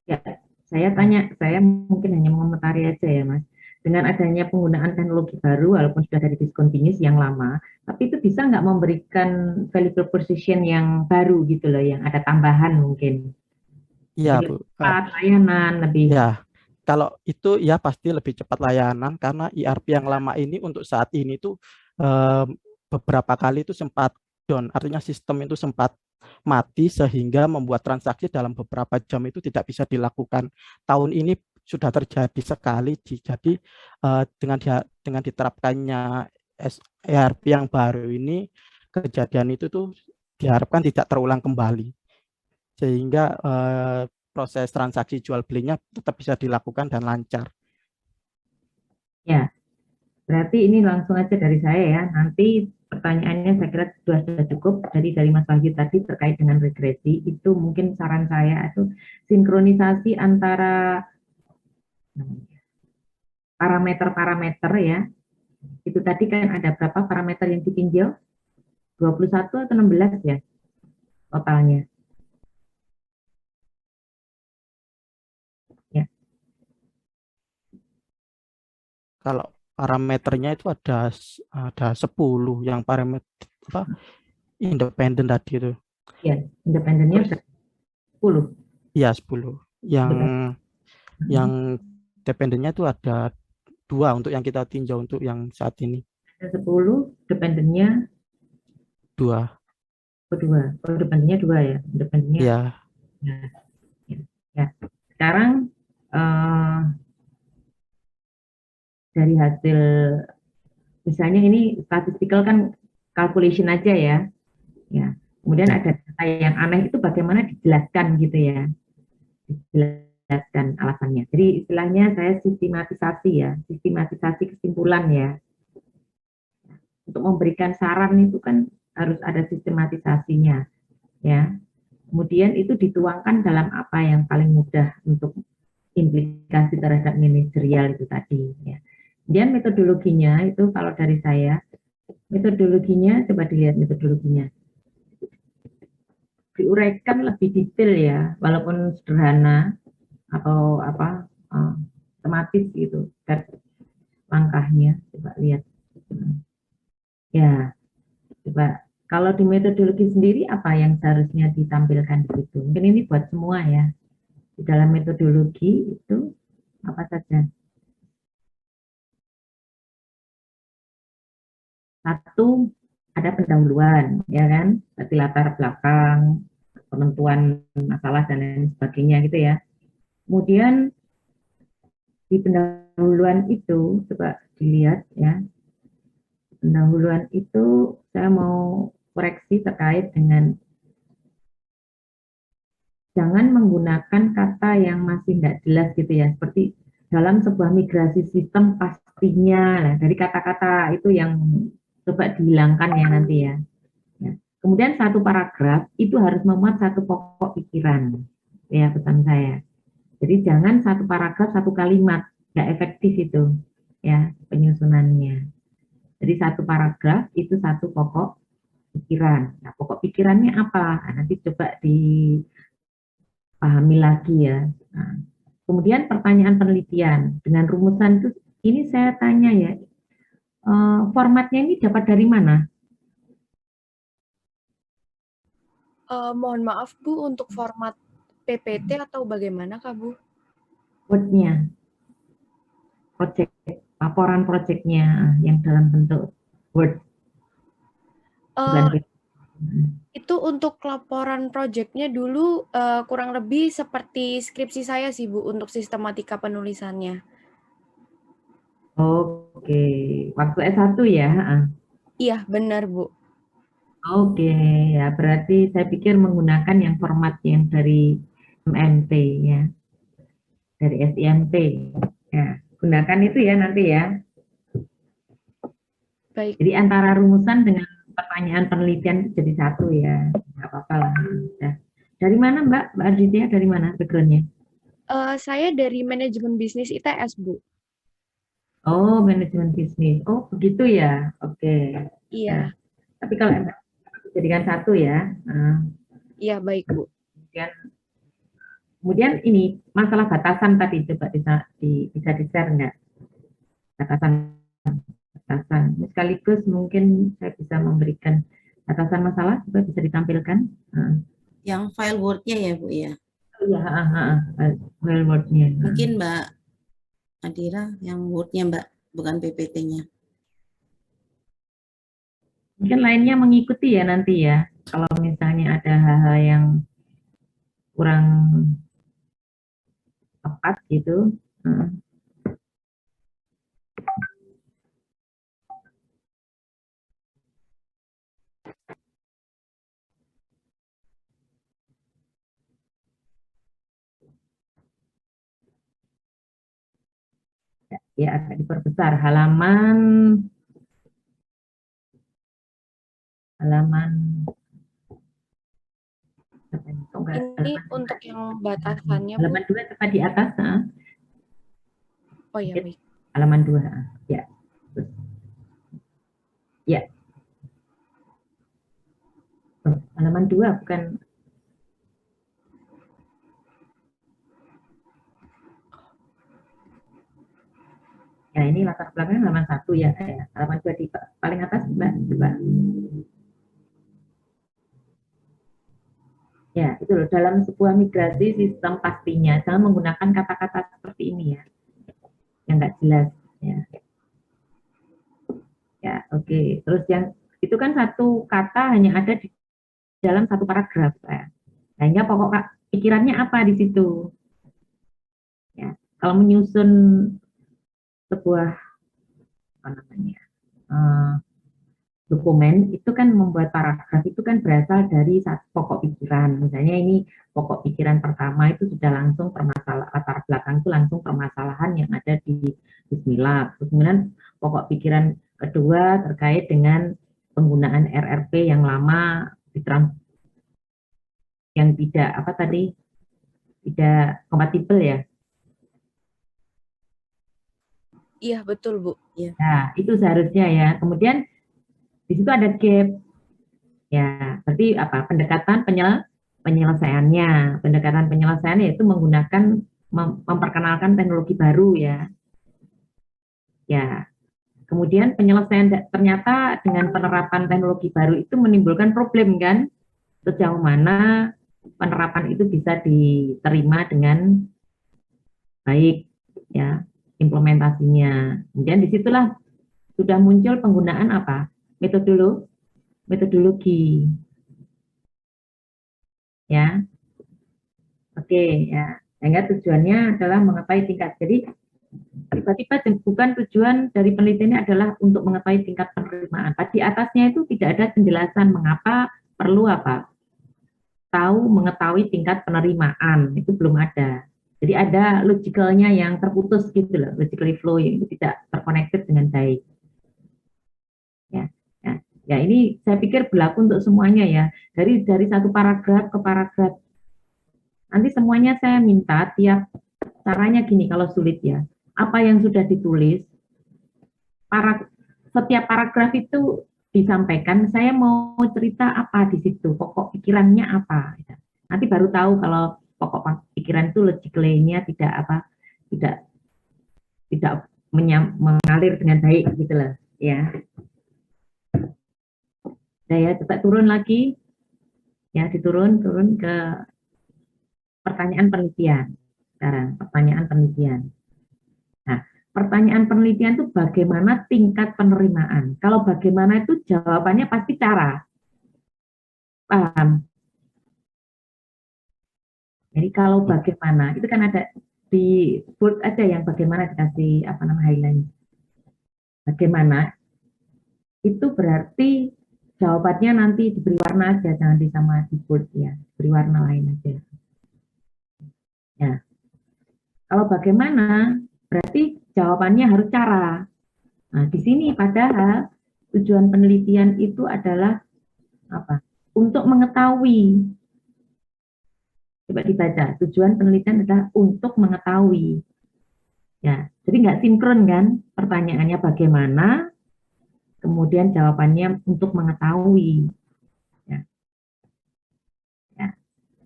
Ya, saya mungkin hanya mengomentari aja ya Mas. Dengan adanya penggunaan teknologi baru, walaupun sudah dari discontinuous yang lama, tapi itu bisa nggak memberikan value proposition yang baru gitu loh, yang ada tambahan mungkin. Iya, lebih Bu. cepat layanan, lebih. Ya, kalau itu ya pasti lebih cepat layanan karena ERP yang lama ini untuk saat ini tuh beberapa kali itu sempat down, artinya sistem itu sempat mati sehingga membuat transaksi dalam beberapa jam itu tidak bisa dilakukan. Tahun ini sudah terjadi sekali, jadi dengan diterapkannya ERP yang baru ini, kejadian itu tuh diharapkan tidak terulang kembali, sehingga proses transaksi jual belinya tetap bisa dilakukan dan lancar. Ya, berarti ini langsung aja dari saya ya. Nanti pertanyaannya saya kira sudah cukup. Dari Mas Wahyu tadi terkait dengan regresi, itu mungkin saran saya itu sinkronisasi antara parameter-parameter ya. Itu tadi kan ada berapa parameter yang ditinjau? 21 atau 16 ya totalnya. Ya. Kalau parameternya itu ada 10 yang parameter independen tadi itu. Ya, independennya 10. Iya, 10. Yang dependennya itu ada 2 untuk yang kita tinjau untuk yang saat ini. Ada 10, dependennya 2. Oh, 2. Oh, dependennya 2 ya. Dependennya. Ya. Ya. Sekarang dari hasil misalnya ini statistical kan calculation aja ya. Ya. Kemudian ada data yang aneh itu bagaimana dijelaskan gitu ya. Dijelaskan alasannya. Jadi istilahnya saya sistematisasi ya, sistematisasi kesimpulan ya. Untuk memberikan saran itu kan harus ada sistematisasinya ya. Kemudian itu dituangkan dalam apa yang paling mudah untuk implikasi terhadap manajerial itu tadi ya. Kemudian metodologinya itu kalau dari saya, metodologinya coba dilihat metodologinya. Diuraikan lebih detail ya, walaupun sederhana, atau apa tematis gitu langkahnya. Coba lihat. Ya, coba kalau di metodologi sendiri apa yang seharusnya ditampilkan di situ? Mungkin ini buat semua ya. Di dalam metodologi itu apa saja? Satu, ada pendahuluan, ya kan? Berarti latar belakang, penentuan masalah dan lain sebagainya gitu ya. Kemudian di pendahuluan itu coba dilihat ya. Pendahuluan itu saya mau koreksi terkait dengan jangan menggunakan kata yang masih tidak jelas gitu ya, seperti dalam sebuah migrasi sistem pastinya. Nah, dari kata-kata itu yang coba dihilangkan ya nanti ya. Kemudian satu paragraf itu harus memuat satu pokok pikiran, ya pesan saya. Jadi jangan satu paragraf satu kalimat, nggak efektif itu ya penyusunannya. Jadi satu paragraf itu satu pokok pikiran. Nah, pokok pikirannya apa? Nah, nanti coba dipahami lagi ya. Nah, kemudian pertanyaan penelitian dengan rumusan itu, ini saya tanya ya, formatnya ini dapat dari mana? Mohon maaf Bu, untuk format PPT atau bagaimana Kak Bu? Word-nya, project, laporan projectnya yang dalam bentuk Word. Bukan Itu untuk laporan projectnya dulu kurang lebih seperti skripsi saya sih Bu, untuk sistematika penulisannya. Oke, waktu S1 ya? Iya, benar Bu. Oke, ya berarti saya pikir menggunakan yang format yang dari MMT ya, dari SIMT. Ya, gunakan itu ya nanti ya. Baik. Jadi antara rumusan dengan pertanyaan penelitian itu jadi satu ya, nggak apa-apa lah. Ya. Dari mana Mbak Arditya? Dari mana backgroundnya? Saya dari manajemen bisnis ITS Bu. Oh, manajemen bisnis. Oh, begitu ya. Oke. Iya. Ya. Tapi kalau jadikan satu ya. Iya, baik Bu. Kemudian ini masalah batasan tadi coba bisa di-share nggak? Batasan. Sekaligus mungkin saya bisa memberikan batasan masalah juga bisa ditampilkan. Yang file Word-nya ya Bu ya? Iya, file Word-nya. Mungkin Mbak Adira yang Word-nya Mbak, bukan PPT-nya. Mungkin lainnya mengikuti ya nanti ya. Kalau misalnya ada hal-hal yang kurang tepat gitu. Ya agak diperbesar halaman ini untuk yang batasannya Bu. Halaman 2 tepat di atas. Oh ya, baik. Halaman 2 ya. Ya. Halaman 2 bukan. Ya, ini latar belakangnya halaman 1 ya. Halaman 2 di paling atas Mbak, coba. Ya, itu loh, dalam sebuah migrasi sistem pastinya jangan menggunakan kata-kata seperti ini ya. Yang nggak jelas ya. Ya, oke. Terus yang itu kan satu kata hanya ada di dalam satu paragraf ya. Hanya pokok pikirannya apa di situ. Ya, kalau menyusun sebuah apa namanya dokumen itu kan membuat paragraf itu kan berasal dari satu pokok pikiran. Misalnya ini pokok pikiran pertama itu sudah langsung permasalahan latar belakang itu langsung permasalahan yang ada di Bismillah. Kemudian pokok pikiran kedua terkait dengan penggunaan RRP yang lama yang tidak apa tadi tidak kompatibel ya. Iya, betul Bu. Nah, itu seharusnya ya. Kemudian di situ ada gap. Ya, berarti apa? Pendekatan penyelesaiannya. Pendekatan penyelesaiannya itu menggunakan memperkenalkan teknologi baru ya. Ya. Kemudian penyelesaian ternyata dengan penerapan teknologi baru itu menimbulkan problem kan? Sejauh mana penerapan itu bisa diterima dengan baik ya implementasinya. Kemudian disitulah sudah muncul penggunaan apa? Metodologi. Ya. Oke ya. Sehingga tujuannya adalah mengetahui tingkat. Jadi tiba-tiba bukan tujuan dari penelitian adalah untuk mengetahui tingkat penerimaan. Di atasnya itu tidak ada penjelasan mengapa perlu apa? Mengetahui tingkat penerimaan, itu belum ada. Jadi ada logicalnya yang terputus gitu loh, logically flow yang itu tidak terkonektif dengan baik. Ya, ini saya pikir berlaku untuk semuanya ya. Dari satu paragraf ke paragraf. Nanti semuanya saya minta tiap caranya gini kalau sulit ya. Apa yang sudah ditulis, setiap paragraf itu disampaikan, saya mau cerita apa di situ, pokok pikirannya apa. Nanti baru tahu kalau pokok pikiran itu logically-nya tidak mengalir dengan baik gitu loh, ya. Nah ya, coba turun lagi, ya turun ke pertanyaan penelitian. Sekarang pertanyaan penelitian. Nah, pertanyaan penelitian itu bagaimana tingkat penerimaan. Kalau bagaimana itu jawabannya pasti cara. Paham? Jadi kalau bagaimana, itu kan ada di board aja yang bagaimana dikasih highlight. Bagaimana, itu berarti jawabannya nanti diberi warna aja, jangan sama di board ya, beri warna lain aja. Ya. Kalau bagaimana, berarti jawabannya harus cara. Nah, di sini padahal tujuan penelitian itu adalah apa? Untuk mengetahui. Coba dibaca, tujuan penelitian adalah untuk mengetahui. Ya, jadi nggak sinkron kan? Pertanyaannya bagaimana, kemudian jawabannya untuk mengetahui. Ya,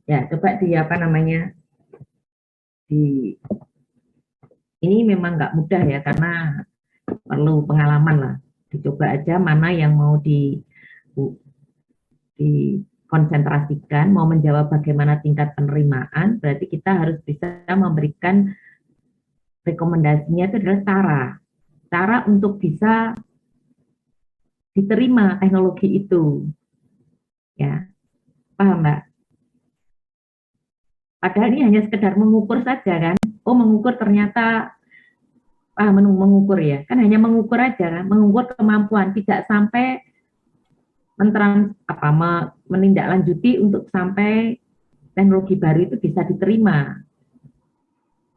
ya coba ini memang nggak mudah ya, karena perlu pengalaman lah. Dicoba aja mana yang mau dikonsentrasikan, mau menjawab bagaimana tingkat penerimaan, berarti kita harus bisa memberikan rekomendasinya itu adalah cara untuk bisa diterima teknologi itu. Ya, paham Mbak? Padahal ini hanya sekedar mengukur saja kan. Oh, mengukur ternyata mengukur ya. Kan hanya mengukur aja kan, mengukur kemampuan, tidak sampai menindaklanjuti untuk sampai teknologi baru itu bisa diterima.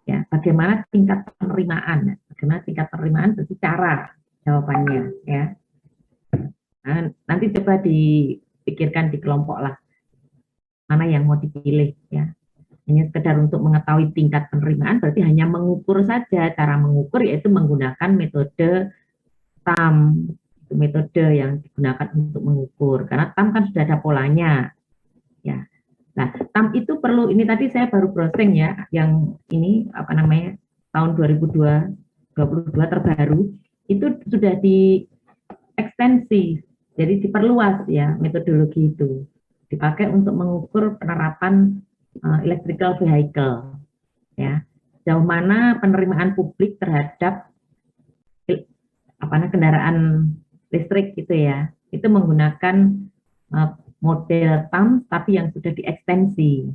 Ya, bagaimana tingkat penerimaan? Bagaimana tingkat penerimaan berarti cara jawabannya ya. Nah, nanti coba dipikirkan di kelompok lah mana yang mau dipilih ya. Hanya sekedar untuk mengetahui tingkat penerimaan berarti hanya mengukur saja. Cara mengukur yaitu menggunakan metode TAM. Itu metode yang digunakan untuk mengukur. Karena TAM kan sudah ada polanya. Ya. Nah, TAM itu perlu, ini tadi saya baru browsing ya, yang ini tahun 2022 terbaru, itu sudah diekstensi. Jadi diperluas ya metodologi itu. Dipakai untuk mengukur penerapan electrical vehicle, ya, jauh mana penerimaan publik terhadap kendaraan listrik gitu ya, itu menggunakan model TAM tapi yang sudah diekstensi.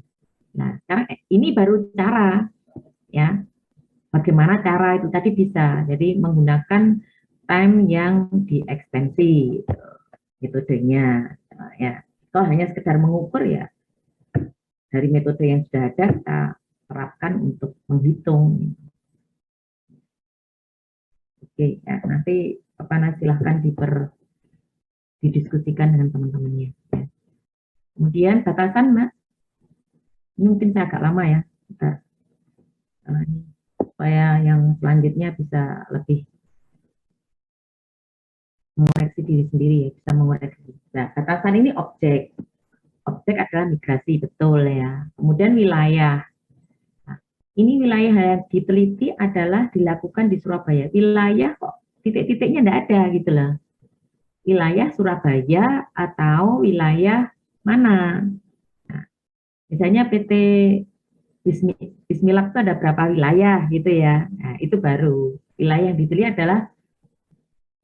Nah, sekarang ini baru cara, ya, bagaimana cara itu tadi bisa, jadi menggunakan time yang diekstensi metodenya, ya. Kalau hanya sekedar mengukur ya. Dari metode yang sudah ada kita terapkan untuk menghitung. Oke, ya, nanti silahkan didiskusikan dengan teman-temannya. Ya. Kemudian batasan, Mas. Ini mungkin saya agak lama ya, supaya yang selanjutnya bisa lebih mengoreksi diri sendiri ya, bisa mengoreksi. Nah, batasan ini objek adalah migrasi, betul ya. Kemudian wilayah. Nah, Ini wilayah yang diteliti adalah dilakukan di Surabaya. Wilayah kok titik-titiknya enggak ada gitu loh. Wilayah Surabaya atau wilayah mana? Nah, misalnya PT Bismillah itu ada berapa wilayah gitu ya. Nah, itu baru. Wilayah yang diteliti adalah,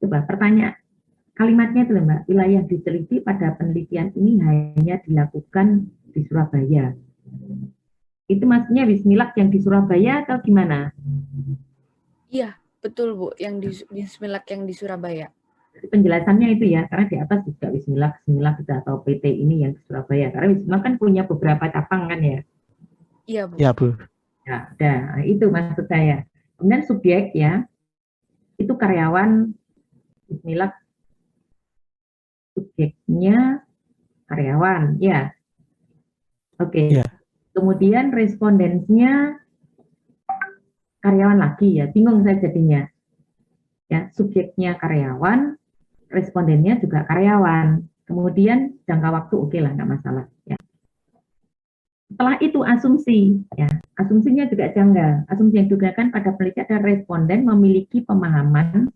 coba pertanyaan kalimatnya itu Mbak, wilayah yang diteliti pada penelitian ini hanya dilakukan di Surabaya. Itu maksudnya Bismillah yang di Surabaya atau gimana? Iya, betul Bu, yang di Bismillah yang di Surabaya. Penjelasannya itu ya, karena di atas juga Bismillah gitu, atau PT ini yang di Surabaya. Karena Bismillah kan punya beberapa cabang kan ya. Iya Bu. Ya, Bu. Ya, nah, itu maksud saya. Kemudian subjek ya, itu karyawan Bismillah, subjeknya karyawan, ya. Oke. Ya. Kemudian respondennya karyawan lagi ya, bingung saya jadinya. Ya, subjeknya karyawan, respondennya juga karyawan. Kemudian jangka waktu oke lah, nggak masalah. Ya. Setelah itu asumsi, ya, asumsinya juga janggal. Asumsi yang digunakan pada penelitian adalah responden memiliki pemahaman.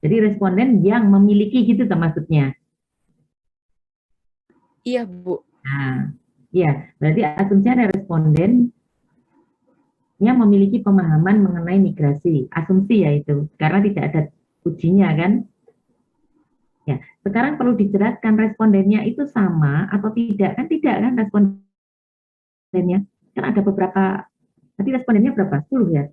Jadi responden yang memiliki gitu maksudnya. Iya Bu. Nah, ya, berarti asumsinya ada responden yang memiliki pemahaman mengenai migrasi. Asumsi ya itu, karena tidak ada ujinya kan. Ya, sekarang perlu dijelaskan respondennya itu sama atau tidak kan? Tidak kan respondennya? Kan ada beberapa. Nanti respondennya berapa? 10 ya?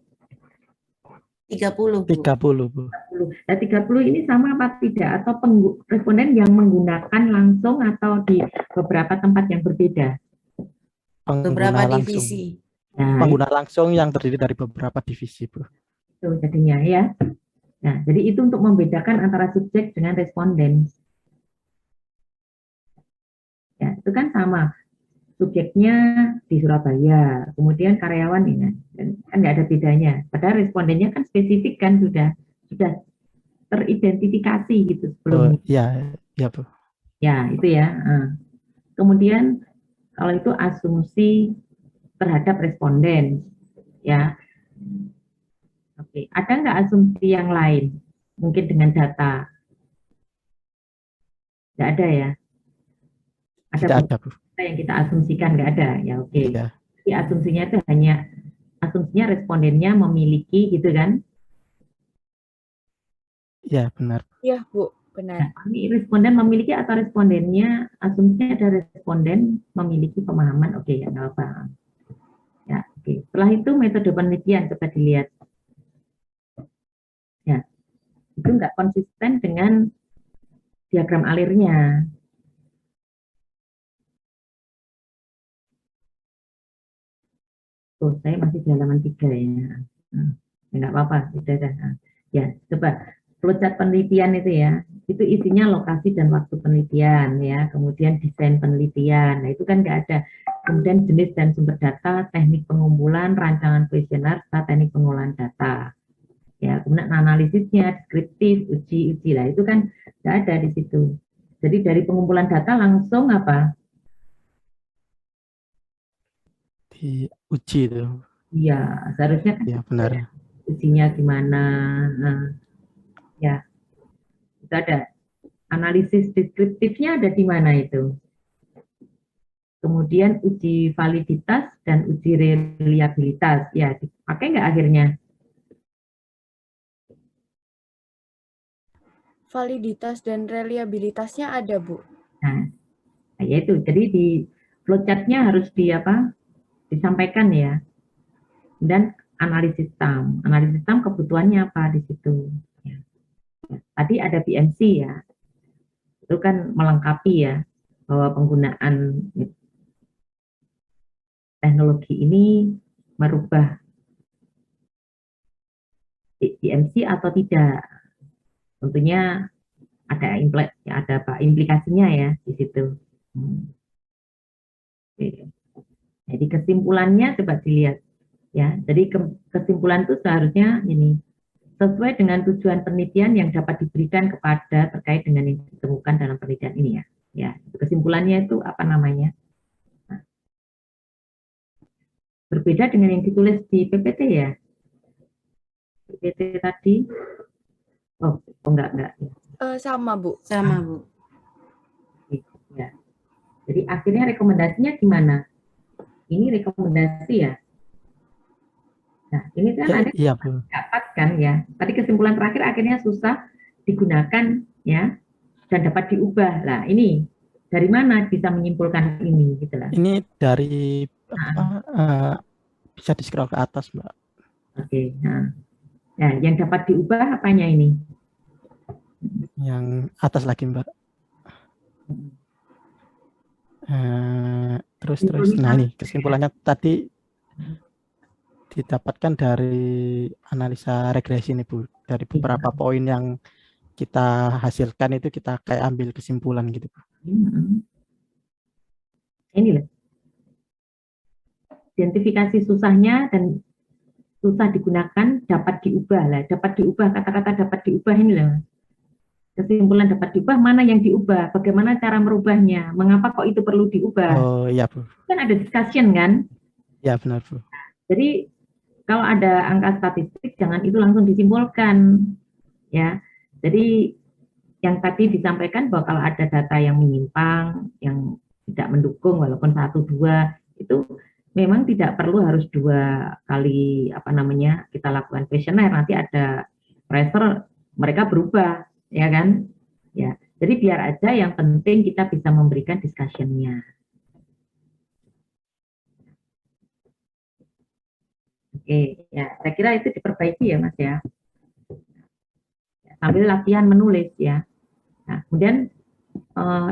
30, Bu. 30, Bu. 30. Nah, 30 ini sama apa tidak? Atau responden yang menggunakan langsung atau di beberapa tempat yang berbeda? Beberapa Pengguna langsung. divisi. Nah, Pengguna langsung yang terdiri dari beberapa divisi, Bu. itu jadinya ya. Nah, jadi itu untuk membedakan antara subjek dengan responden. Ya, itu kan sama. Subjeknya di Surabaya, kemudian karyawan ini kan nggak ada bedanya. Padahal respondennya kan spesifik kan sudah teridentifikasi gitu sebelumnya. Ya, ya Bu. Ya itu ya. Kemudian kalau itu asumsi terhadap responden, ya. Oke, ada nggak asumsi yang lain? Mungkin dengan data? Nggak ada ya? Tidak ada, Bu. Yang kita asumsikan nggak ada, ya oke. Ya. Jadi asumsinya itu hanya asumsinya respondennya memiliki gitu kan? Ya, benar. Iya Bu, benar. Nah, ini responden memiliki atau respondennya, asumsinya ada responden memiliki pemahaman, oke ya nggak apa. Ya, oke. Setelah itu metode penelitian coba dilihat. Ya, itu nggak konsisten dengan diagram alirnya. Oh, saya masih di halaman 3 ya. Nggak apa-apa, sudah. Ya, coba flowchart penelitian itu ya, itu isinya lokasi dan waktu penelitian ya, kemudian desain penelitian. Nah, itu kan nggak ada. Kemudian jenis dan sumber data, teknik pengumpulan, rancangan kuesioner, serta teknik pengolahan data. Ya, kemudian analisisnya, deskriptif, uji lah, itu kan nggak ada di situ. Jadi dari pengumpulan data langsung apa? Diuji itu. Iya, seharusnya kan Ya, benar. ujinya gimana. Nah, ya, itu ada analisis deskriptifnya ada di mana itu. Kemudian uji validitas dan uji reliabilitas. Ya, dipakai nggak akhirnya? Validitas dan reliabilitasnya ada Bu. Nah, ya itu. Jadi di flowchart-nya harus disampaikan ya. Dan analisis TAM. Analisis TAM kebutuhannya apa di situ. Ya. Tadi ada BMC ya. Itu kan melengkapi ya bahwa penggunaan teknologi ini merubah BMC atau tidak. Tentunya ada implikasinya ya di situ. Oke. Jadi kesimpulannya coba dilihat ya. Jadi kesimpulan itu seharusnya ini sesuai dengan tujuan penelitian yang dapat diberikan kepada terkait dengan yang ditemukan dalam penelitian ini ya. Ya, kesimpulannya itu apa namanya? Berbeda dengan yang ditulis di PPT ya. PPT tadi. Oh enggak. Sama, Bu. Sama, Bu. Ya. Jadi akhirnya rekomendasinya gimana? Ini rekomendasi ya. Nah, ini kan ada Iya, Bu. dapatkan ya. Tadi kesimpulan terakhir akhirnya susah digunakan ya dan dapat diubah. Lah, ini dari mana bisa menyimpulkan ini gitu lah. Ini dari bisa di-scroll ke atas, Mbak. Oke. Nah, yang dapat diubah apanya ini? Yang atas lagi, Mbak. Terus. Nah, ini kesimpulannya tadi didapatkan dari analisa regresi nih, Bu. Dari beberapa poin yang kita hasilkan itu kita kayak ambil kesimpulan gitu, Bu. Ini loh. Identifikasi susahnya dan susah digunakan dapat diubah lah. Dapat diubah, kata-kata dapat diubah ini loh. Kesimpulan dapat diubah, mana yang diubah, bagaimana cara merubahnya, mengapa kok itu perlu diubah. Oh iya, Bu. Kan ada discussion kan? Ya benar, Bu. Jadi kalau ada angka statistik jangan itu langsung disimpulkan ya. Jadi yang tadi disampaikan bahwa kalau ada data yang menyimpang, yang tidak mendukung walaupun 1-2 itu memang tidak perlu harus 2 kali kita lakukan questionnaire, nanti ada pressure mereka berubah ya kan ya. Jadi biar aja yang penting kita bisa memberikan discussion-nya. Oke, ya saya kira itu diperbaiki ya Mas ya. Sambil latihan menulis ya. Nah, kemudian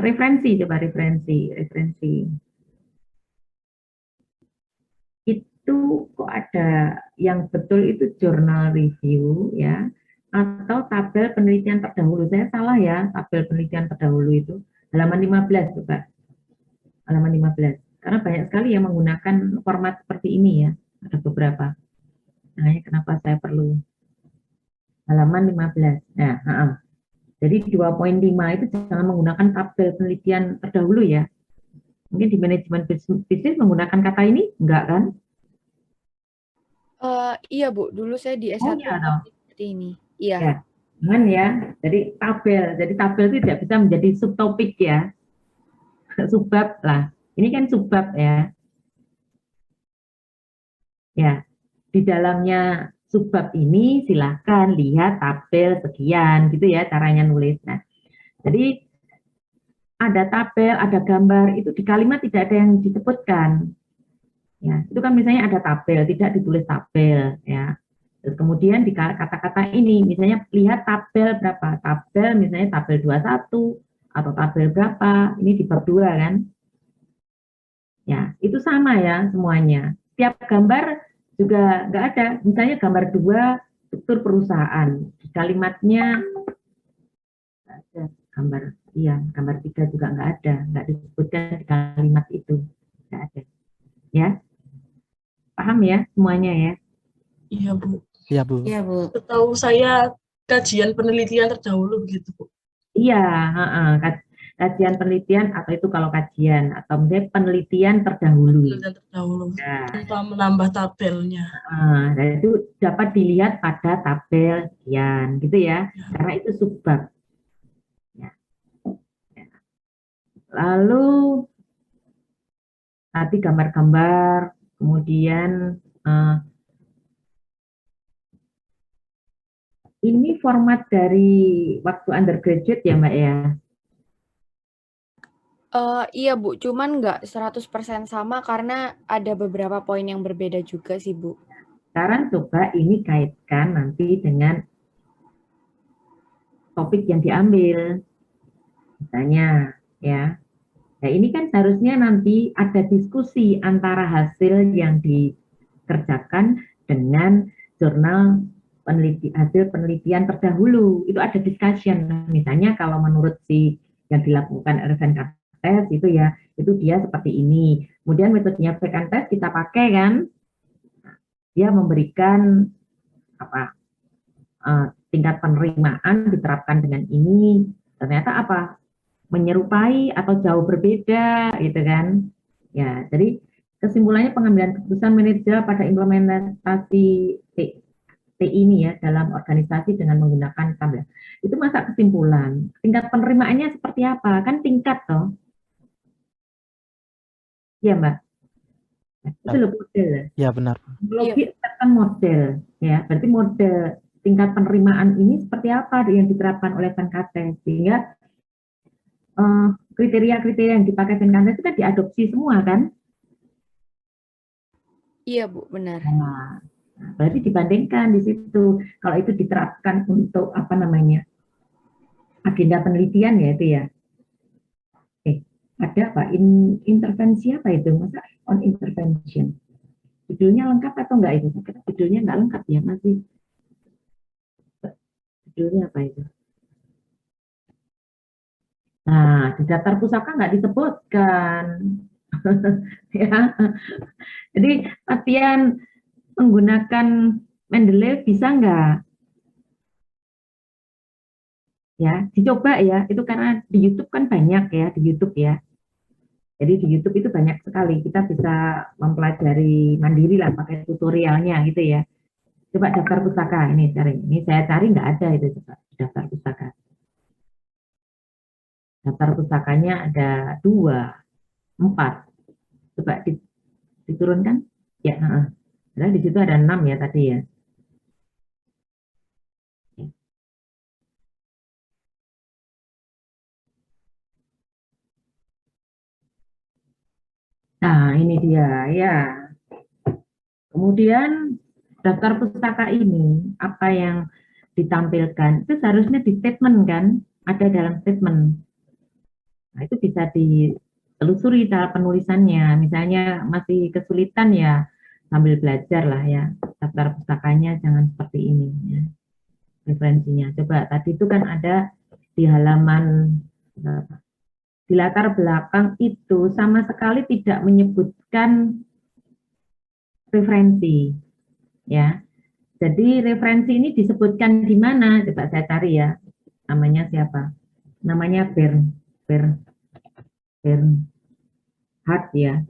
referensi, coba referensi. Itu kok ada yang betul itu journal review ya, atau tabel penelitian terdahulu. Saya salah ya, tabel penelitian terdahulu itu halaman 15 coba. Halaman 15. Karena banyak sekali yang menggunakan format seperti ini ya. Ada beberapa. Nah, kenapa saya perlu halaman 15. Nah, jadi 2.5 itu jangan menggunakan tabel penelitian terdahulu ya. Mungkin di manajemen bisnis menggunakan kata ini, enggak kan? Iya, Bu. Dulu saya di S1 seperti ini. Iya. Ya, jangan ya. Jadi tabel itu tidak bisa menjadi subtopik ya. Subbab lah. Ini kan subbab ya. Ya, di dalamnya subbab ini silahkan lihat tabel sekian gitu ya caranya nulis. Nah, jadi ada tabel, ada gambar, itu di kalimat tidak ada yang disebutkan. Ya, itu kan misalnya ada tabel, tidak ditulis tabel ya. Terus kemudian di kata-kata ini misalnya lihat tabel berapa? Tabel misalnya tabel 21 atau tabel berapa? Ini di bab 2 kan. Ya, itu sama ya semuanya. Tiap gambar juga nggak ada. Misalnya gambar 2 struktur perusahaan. Di kalimatnya nggak ada gambar. Iya, gambar 3 juga nggak ada. Nggak disebutkan di kalimat itu. Nggak ada. Ya. Paham ya semuanya ya? Iya, Bu. Iya, Bu. Iya, Bu. Setahu saya kajian penelitian terdahulu begitu, Bu. Iya, kajian penelitian atau itu kalau kajian atau misalnya penelitian terdahulu. Penelitian terdahulu. Nah, tanpa menambah tabelnya. Dan itu dapat dilihat pada tabel sekian gitu ya. Karena itu subbab. Ya. Lalu tadi gambar-gambar, kemudian ini format dari waktu undergraduate ya Mbak ya? Iya Bu, cuman nggak 100% sama karena ada beberapa poin yang berbeda juga sih Bu. Sekarang coba ini kaitkan nanti dengan topik yang diambil. Misalnya ya. Nah ini kan seharusnya nanti ada diskusi antara hasil yang dikerjakan dengan jurnal hasil penelitian terdahulu. Itu ada discussion. Misalnya kalau menurut yang dilakukan Ervan Test itu ya, itu dia seperti ini. Kemudian metodenya Ervan Test kita pakai kan, dia memberikan tingkat penerimaan diterapkan dengan ini. Ternyata apa? Menyerupai atau jauh berbeda gitu kan. Ya, jadi kesimpulannya pengambilan keputusan manajer pada implementasi TI ini ya dalam organisasi dengan menggunakan tabel. Itu masa kesimpulan. Tingkat penerimaannya seperti apa? Kan tingkat toh. Ya Mbak. Itu loh model. Ya benar. Logik kan model. Ya, berarti model tingkat penerimaan ini seperti apa yang diterapkan oleh Venkates, sehingga kriteria-kriteria yang dipakai Venkates itu kan diadopsi semua kan? Iya Bu, benar. Nah, berarti dibandingkan di situ. Kalau itu diterapkan untuk apa namanya agenda penelitian ya itu ya. Ada apa? Intervensi apa itu? Masa on intervention? Judulnya lengkap atau enggak itu? Saya kira judulnya enggak lengkap ya, masih. Judulnya apa itu? Nah, di daftar pusaka nggak disebutkan. Ya. Jadi latihan menggunakan Mendeley bisa nggak? Ya, dicoba ya. Itu karena di YouTube kan banyak ya, di YouTube ya. Jadi di YouTube itu banyak sekali. Kita bisa mempelajari mandiri lah pakai tutorialnya gitu ya. Coba daftar pustaka ini cari. Ini saya cari nggak ada itu coba daftar pustaka. Daftar pustakanya ada 2, 4. Coba diturunkan. Ya, karena di situ ada 6 ya tadi ya. Nah, ini dia ya. Kemudian daftar pustaka ini apa yang ditampilkan itu seharusnya di statement kan, ada dalam statement. Nah, itu bisa ditelusuri cara penulisannya. Misalnya masih kesulitan ya sambil belajar lah ya. Daftar pustakanya jangan seperti ini ya. Referensinya. Coba tadi itu kan ada di halaman di latar belakang itu sama sekali tidak menyebutkan referensi ya. Jadi referensi ini disebutkan di mana? Coba saya cari ya. Namanya siapa? Namanya Bernhard ya.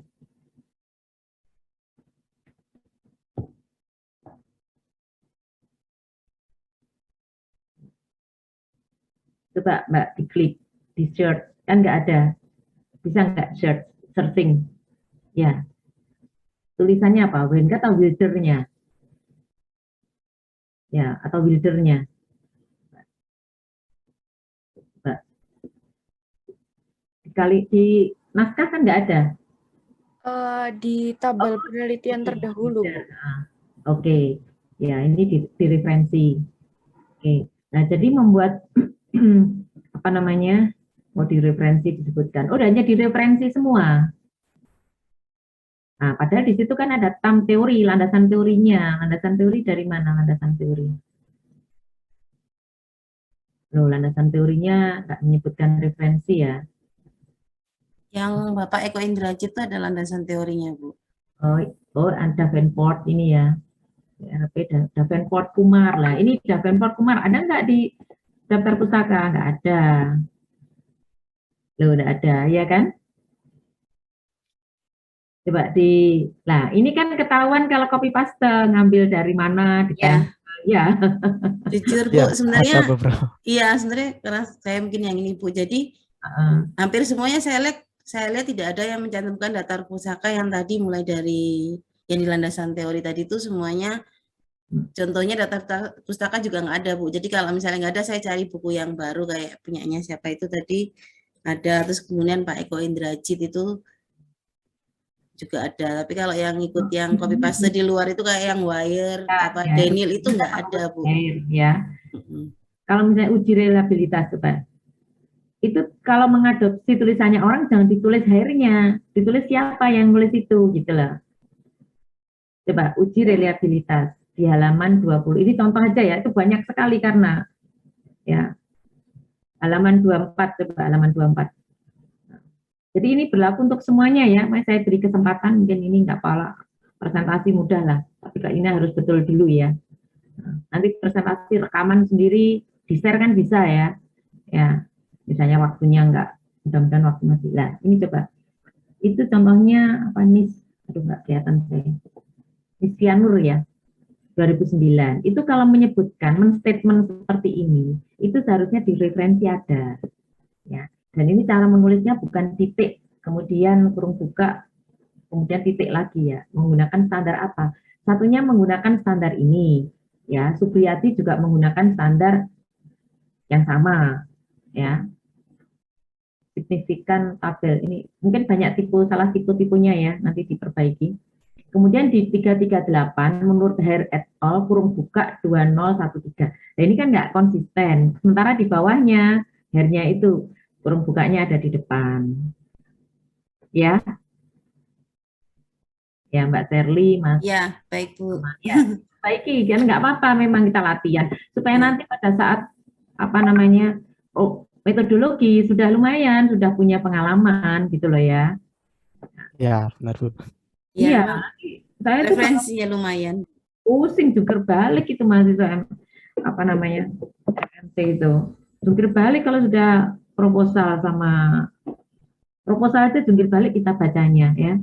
Coba Mbak diklik, di search, kan nggak ada. Bisa nggak searching? Ya. Tulisannya apa? Wenka atau Wildernya? Ya, atau Wildernya? Mbak. Dikali di naskah kan nggak ada. Di tabel penelitian terdahulu. Oke. Ya, ini di referensi. Oke. Nah, jadi membuat apa namanya? Mau di referensi disebutkan. Oh, hanya di referensi semua. Nah, padahal di situ kan ada tam teori, landasan teorinya. Landasan teori dari mana landasan teori? Loh, landasan teorinya nggak menyebutkan referensi ya. Yang Bapak Eko Indrajit itu ada landasan teorinya, Bu. Oh, Davenport ini ya. Davenport Kumar lah. Ini Davenport Kumar ada nggak di daftar pustaka? Nggak ada. Loh, nggak ada, ya kan? Coba nah ini kan ketahuan kalau copy paste ngambil dari mana, ya. Jujur Bu, sebenarnya, iya sebenarnya karena saya mungkin yang ini Bu, jadi hampir semuanya saya lihat tidak ada yang mencantumkan daftar pustaka yang tadi mulai dari yang di landasan teori tadi itu semuanya. Contohnya daftar pustaka juga nggak ada Bu. Jadi kalau misalnya nggak ada, saya cari buku yang baru kayak punyanya siapa itu tadi ada, terus kemudian Pak Eko Indrajit itu juga ada. Tapi kalau yang ikut yang copy paste di luar itu kayak yang Wire, apa Daniel itu nggak ada Bu. Ya. Kalau misalnya uji reliabilitas coba. Itu kalau mengadopsi tulisannya orang jangan ditulis hire-nya, ditulis siapa yang nulis itu gitu loh. Coba uji reliabilitas di halaman 20. Ini contoh aja ya, itu banyak sekali karena ya. Halaman 24 coba halaman 24. Jadi ini berlaku untuk semuanya ya. Saya beri kesempatan, mungkin ini nggak apa-apa, presentasi mudah lah. Tapi ini harus betul dulu ya. Nanti presentasi rekaman sendiri di-share kan bisa ya. Ya, misalnya waktunya nggak, mudah-mudahan waktu masih lah. Ini coba. Itu contohnya apa nih? aduh nggak kelihatan saya, Istianur ya, 2009. Itu kalau menyebutkan men-statement seperti ini, itu seharusnya di referensi ada. Ya. Dan ini cara menulisnya bukan titik, kemudian kurung buka, kemudian titik lagi ya. Menggunakan standar apa? Satunya menggunakan standar ini. Ya, Supriyati juga menggunakan standar yang sama. Ya. Signifikan tabel. Ini mungkin banyak salah tipe-tipenya ya, nanti diperbaiki. Kemudian di 338 menurut Hair et al. Kurung buka 2013. Nah, ini kan nggak konsisten. Sementara di bawahnya Hair-nya itu kurung bukanya ada di depan. Ya. Ya Mbak Terli, Mas. Ya, baik Bu. Ya, baiki, kan nggak apa-apa memang kita latihan supaya nanti pada saat apa namanya metodologi sudah lumayan, sudah punya pengalaman gitu loh ya. Ya, benar Bu. Iya, saya tuh referensinya lumayan. Pusing jungkir balik itu mahasiswa apa namanya MT itu. Jungkir balik kalau sudah proposal aja jungkir balik kita bacanya ya.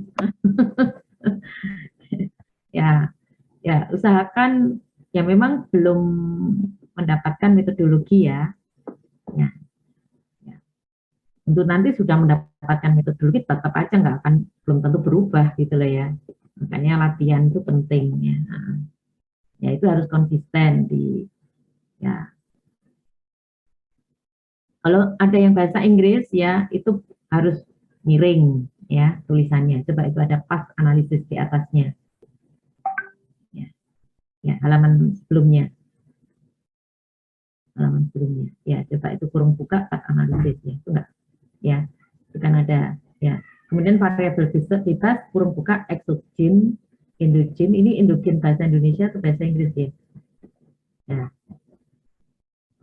ya usahakan ya memang belum mendapatkan metodologi ya. Untuk nanti sudah mendapatkan metodologi tetap aja nggak akan belum tentu berubah gitu loh ya. Makanya latihan itu penting ya. Ya itu harus konsisten di ya. Kalau ada yang bahasa Inggris ya itu harus miring ya tulisannya. Coba itu ada pas analisis di atasnya. Ya halaman sebelumnya. Ya coba itu kurung buka pas analisis ya itu enggak. Ya, itu kan ada ya. Kemudian variabel bebas kurung buka eksogen, endogen. Ini endogen bahasa Indonesia atau bahasa Inggris ya? Ya.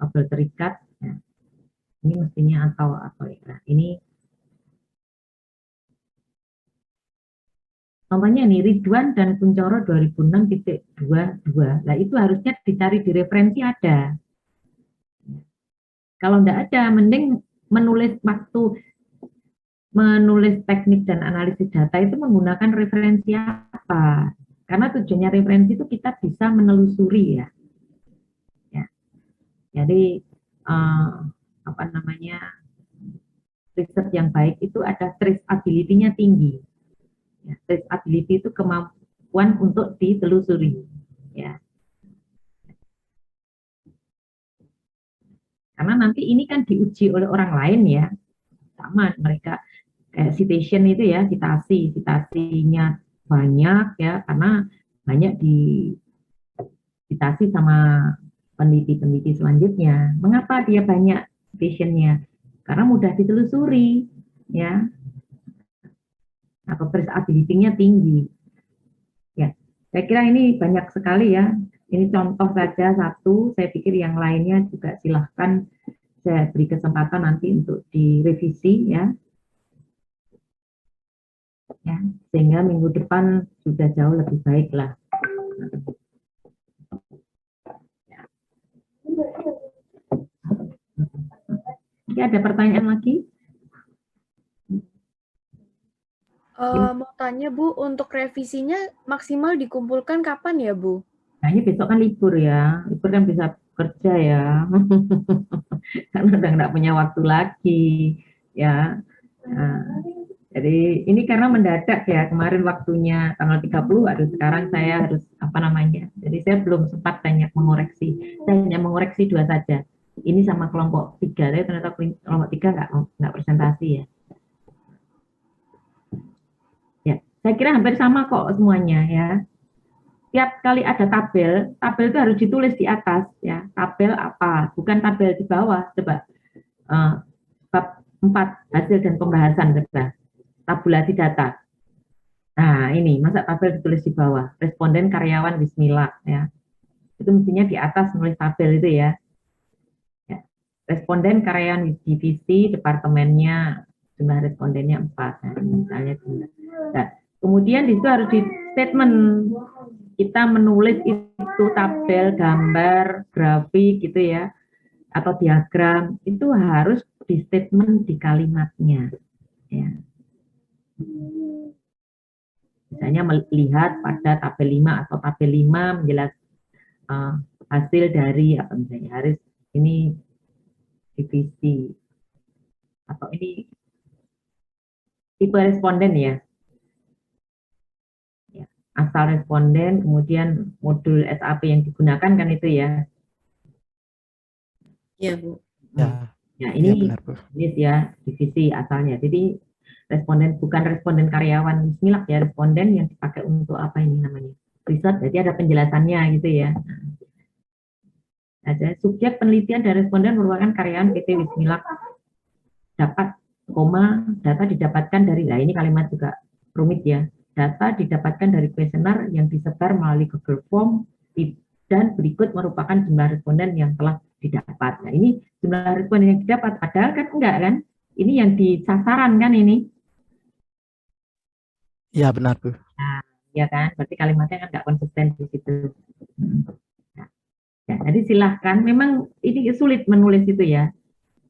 Kabel terikat. Ya. Ini mestinya atau ya. Ini contohnya nih Ridwan dan Kuncoro 2006.22. Nah, itu harusnya dicari di referensi ada. Kalau enggak ada, mending menulis teknik dan analisis data itu menggunakan referensi apa? Karena tujuannya referensi itu kita bisa menelusuri ya. Jadi apa namanya riset yang baik itu ada traceability-nya tinggi. Ya, traceability itu kemampuan untuk ditelusuri. Ya. Karena nanti ini kan diuji oleh orang lain ya, sama mereka kayak citation itu ya, citasinya banyak ya, karena banyak citasi sama peneliti-peneliti selanjutnya. Mengapa dia banyak citationnya? Karena mudah ditelusuri ya, atau traceability-nya tinggi. Ya, saya kira ini banyak sekali ya. Ini contoh saja satu, saya pikir yang lainnya juga silahkan saya beri kesempatan nanti untuk direvisi ya. Ya, sehingga minggu depan sudah jauh lebih baik lah. Oke, ada pertanyaan lagi? Mau tanya Bu, untuk revisinya maksimal dikumpulkan kapan ya Bu? Nah, ini besok kan libur ya, libur kan bisa kerja ya, karena udah nggak punya waktu lagi ya. Nah, jadi ini karena mendadak ya, kemarin waktunya tanggal 30, aduh sekarang saya harus apa namanya, jadi saya belum sempat banyak mengoreksi, saya hanya mengoreksi 2 saja, ini sama kelompok 3, tapi ternyata kelompok 3 nggak presentasi ya. Ya, saya kira hampir sama kok semuanya ya. Tiap kali ada tabel itu harus ditulis di atas ya, tabel apa, bukan tabel di bawah. Coba bab 4 hasil dan pembahasan, coba tabulasi data. Nah ini masa tabel ditulis di bawah, responden karyawan Bismillah ya, itu mestinya di atas nulis tabel itu ya. Responden karyawan divisi departemennya jumlah respondennya 4, nah, misalnya. Nah, kemudian di situ harus di statement kita menulis itu tabel, gambar, grafik gitu ya, atau diagram, itu harus di statement di kalimatnya. Ya. Misalnya melihat pada tabel 5 atau tabel 5 menjelaskan hasil dari apa misalnya harus ini divisi atau ini tipe responden ya. Asal responden, kemudian modul SAP yang digunakan kan itu ya. Iya, Bu. Ya, Ya, ya ini benar, Bu. jenis ya divisi asalnya. Jadi responden bukan responden karyawan Bismillah ya, responden yang dipakai untuk apa ini namanya? Riset, jadi ada penjelasannya gitu ya. Ada subjek penelitian dan responden merupakan karyawan PT Bismillah. Dapat data didapatkan dari, nah ini kalimat juga rumit ya. Data didapatkan dari kuesioner yang disebar melalui Google Form dan berikut merupakan jumlah responden yang telah didapat. Nah ini jumlah responden yang didapat, padahal kan enggak kan? Ini yang di sasaran kan ini? Ya benar, Bu. Nah, ya kan? Berarti kalimatnya kan enggak konsisten di situ. Nah, ya, jadi silahkan. Memang ini sulit menulis itu ya.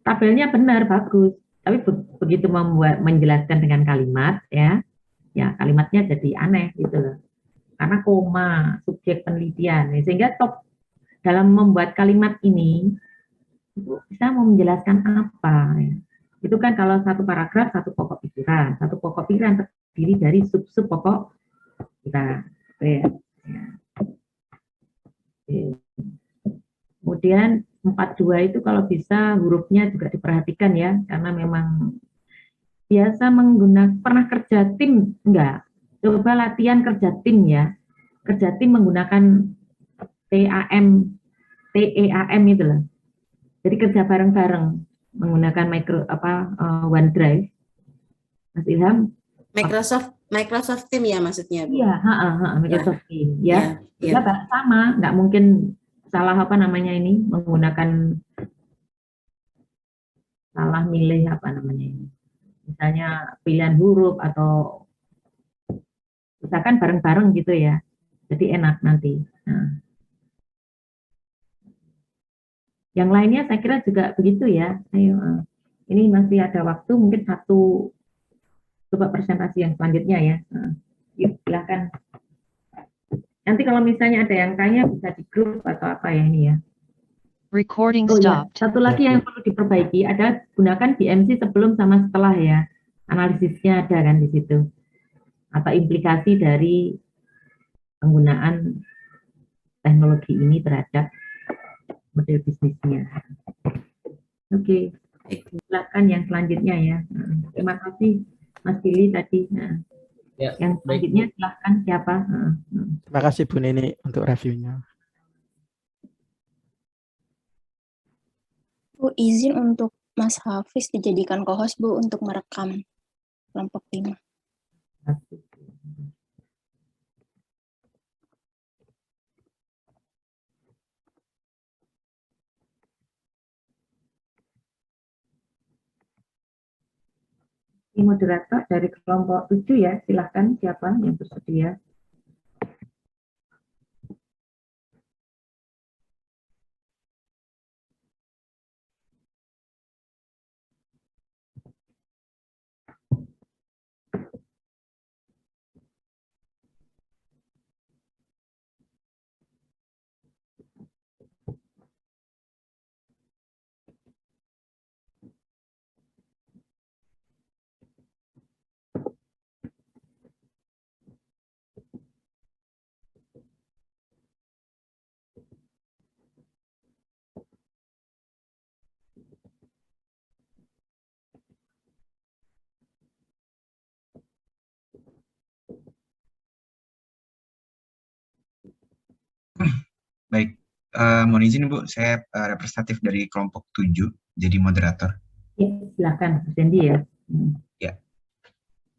Tabelnya benar, bagus. Tapi begitu menjelaskan dengan kalimat ya kalimatnya jadi aneh gitu loh. Karena koma, subjek penelitian. Sehingga dalam membuat kalimat ini itu bisa mau menjelaskan apa ya. Itu kan kalau satu paragraf satu pokok pikiran terdiri dari sub-sub pokok pikiran. Ya. Kemudian 42 itu kalau bisa hurufnya juga diperhatikan ya, karena memang biasa pernah kerja tim enggak? Coba latihan kerja tim ya. Kerja tim menggunakan TEAM itu loh. Jadi kerja bareng-bareng menggunakan OneDrive. Mas Ilham, Microsoft Team ya maksudnya, Bu? Iya, Microsoft Team ya. Ya, sama, nggak mungkin salah apa namanya ini menggunakan salah milih apa namanya ini. Misalnya pilihan huruf atau misalkan bareng-bareng gitu ya. Jadi enak nanti. Nah. Yang lainnya saya kira juga begitu ya. Ayo, ini masih ada waktu, mungkin coba presentasi yang selanjutnya ya. Yuk, silakan. Nanti kalau misalnya ada yang tanya bisa di grup atau apa ya ini ya. Recording ya, stopped. satu lagi yang perlu diperbaiki adalah gunakan BMC sebelum sama setelah ya. Analisisnya ada kan di situ. Atau implikasi dari penggunaan teknologi ini terhadap model bisnisnya. Oke, silakan yang selanjutnya ya. Terima kasih Mas Billy tadi. Ya, yang selanjutnya silakan siapa? Terima kasih Bu Nini untuk reviewnya. Bu, izin untuk Mas Hafiz dijadikan co-host, Bu, untuk merekam kelompok 5. Ini moderator dari kelompok 7 ya, silahkan siapa yang bersedia. Baik, mohon izin Bu, saya representatif dari kelompok 7, jadi moderator. Ya, silakan, Mas Dendi ya. Ya,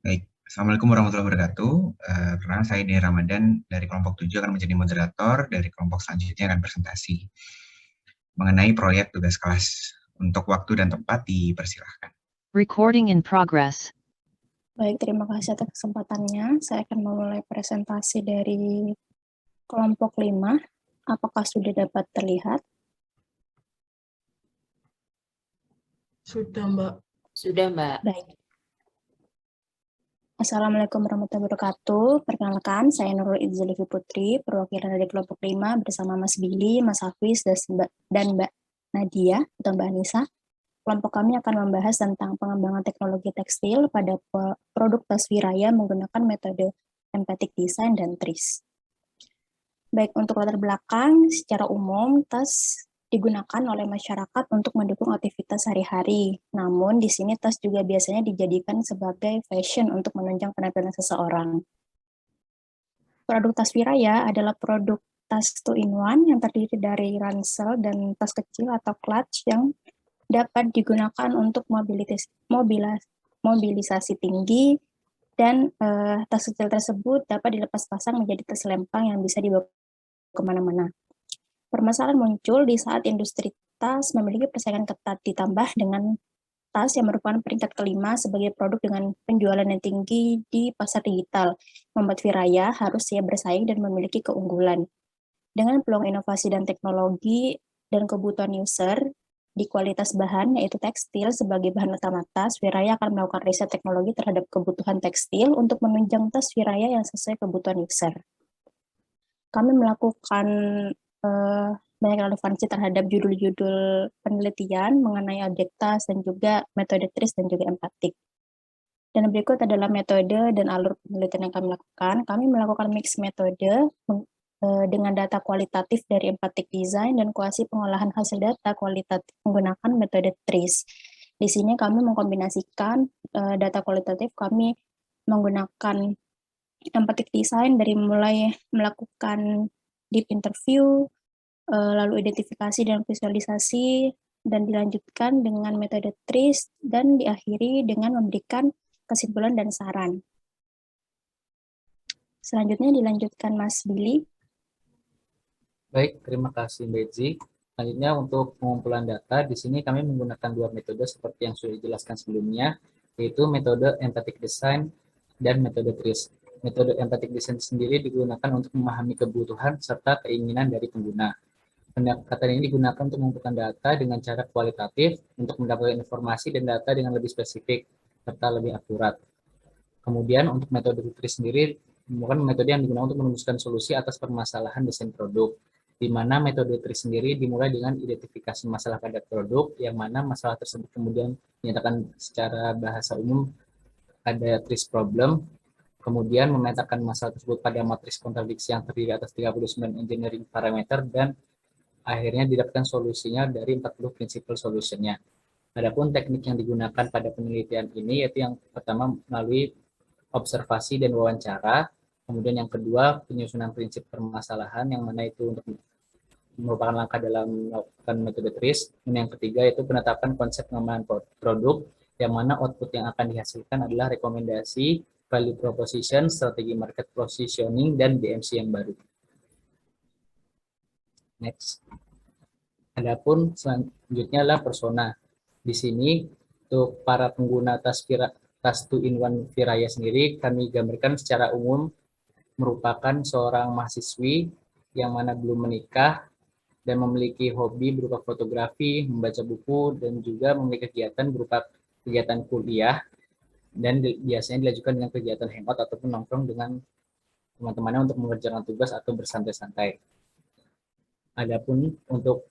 baik. Assalamualaikum warahmatullahi wabarakatuh. Perkenalkan saya Deni Ramadan dari kelompok 7 akan menjadi moderator, dari kelompok selanjutnya akan presentasi mengenai proyek tugas kelas. Untuk waktu dan tempat dipersilahkan. Recording in progress. Baik, terima kasih atas kesempatannya. Saya akan memulai presentasi dari kelompok 5. Apakah sudah dapat terlihat? Sudah, Mbak. Sudah, Mbak. Baik. Assalamualaikum warahmatullahi wabarakatuh. Perkenalkan, saya Nurul Idzalifi Putri, perwakilan dari kelompok 5 bersama Mas Billy, Mas Hafiz, dan Mbak Nadia atau Mbak Anissa. Kelompok kami akan membahas tentang pengembangan teknologi tekstil pada produk tas wiraya menggunakan metode empathic design dan TRIS. Baik, untuk latar belakang, secara umum tas digunakan oleh masyarakat untuk mendukung aktivitas sehari-hari. Namun, di sini tas juga biasanya dijadikan sebagai fashion untuk menunjang penampilan seseorang. Produk tas wiraya adalah produk tas 2-in-1 yang terdiri dari ransel dan tas kecil atau clutch yang dapat digunakan untuk mobilisasi tinggi, dan tas kecil tersebut dapat dilepas pasang menjadi tas lempang yang bisa dibawa kemana-mana. Permasalahan muncul di saat industri tas memiliki persaingan ketat ditambah dengan tas yang merupakan peringkat kelima sebagai produk dengan penjualan yang tinggi di pasar digital, membuat wiraya harus siap bersaing dan memiliki keunggulan. Dengan peluang inovasi dan teknologi dan kebutuhan user di kualitas bahan, yaitu tekstil sebagai bahan utama tas, wiraya akan melakukan riset teknologi terhadap kebutuhan tekstil untuk menunjang tas wiraya yang sesuai kebutuhan user. Kami melakukan banyak relevansi terhadap judul-judul penelitian mengenai objek tas dan juga metode TRIS dan juga empatik. Dan berikut adalah metode dan alur penelitian yang kami lakukan. Kami melakukan mix metode dengan data kualitatif dari empathic design dan kuasi pengolahan hasil data kualitatif menggunakan metode TRIS. Di sini kami mengkombinasikan data kualitatif, kami menggunakan empathic design dari mulai melakukan deep interview, lalu identifikasi dan visualisasi, dan dilanjutkan dengan metode TRIS, dan diakhiri dengan memberikan kesimpulan dan saran. Selanjutnya dilanjutkan Mas Billy. Baik, terima kasih Mbak Ezi. Selanjutnya untuk pengumpulan data, di sini kami menggunakan dua metode seperti yang sudah dijelaskan sebelumnya, yaitu metode empathic design dan metode TRIS. Metode empathic design sendiri digunakan untuk memahami kebutuhan serta keinginan dari pengguna. Pendekatan ini digunakan untuk mengumpulkan data dengan cara kualitatif untuk mendapatkan informasi dan data dengan lebih spesifik serta lebih akurat. Kemudian untuk metode TRIS sendiri merupakan metode yang digunakan untuk merumuskan solusi atas permasalahan desain produk, di mana metode TRIS sendiri dimulai dengan identifikasi masalah pada produk, yang mana masalah tersebut kemudian dinyatakan secara bahasa umum ada TRIS problem, kemudian memetakan masalah tersebut pada matriks kontradiksi yang terdiri atas 39 engineering parameter, dan akhirnya didapatkan solusinya dari 40 principal solutionnya. Adapun teknik yang digunakan pada penelitian ini yaitu yang pertama melalui observasi dan wawancara, kemudian yang kedua penyusunan prinsip permasalahan, yang mana itu untuk merupakan langkah dalam melakukan metode TRIS, dan yang ketiga yaitu penetapan konsep pengembangan produk, yang mana output yang akan dihasilkan adalah rekomendasi, value proposition, strategi market positioning, dan DMC yang baru. Next. Adapun selanjutnya adalah persona. Di sini untuk para pengguna tas 2-in-1 wiraya sendiri kami gambarkan secara umum merupakan seorang mahasiswi yang mana belum menikah dan memiliki hobi berupa fotografi, membaca buku, dan juga memiliki kegiatan berupa kegiatan kuliah, dan biasanya dilanjutkan dengan kegiatan hangout ataupun nongkrong dengan teman-temannya untuk mengerjakan tugas atau bersantai-santai. Adapun untuk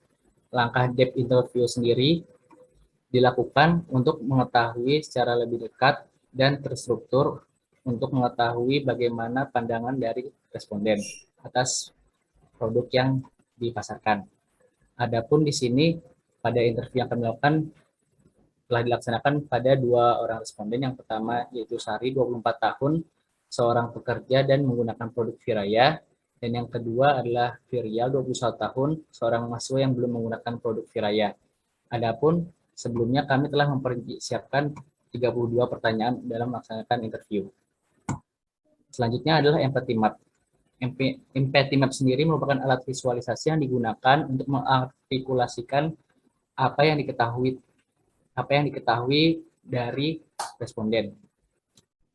langkah depth interview sendiri dilakukan untuk mengetahui secara lebih dekat dan terstruktur untuk mengetahui bagaimana pandangan dari responden atas produk yang dipasarkan. Adapun di sini pada interview yang kami lakukan telah dilaksanakan pada 2 orang responden. Yang pertama yaitu Sari, 24 tahun, seorang pekerja dan menggunakan produk wiraya. Dan yang kedua adalah Virial, 21 tahun, seorang mahasiswa yang belum menggunakan produk wiraya. Adapun sebelumnya kami telah mempersiapkan 32 pertanyaan dalam melaksanakan interview. Selanjutnya adalah empathy map. Empathy map sendiri merupakan alat visualisasi yang digunakan untuk mengartikulasikan apa yang diketahui dari responden.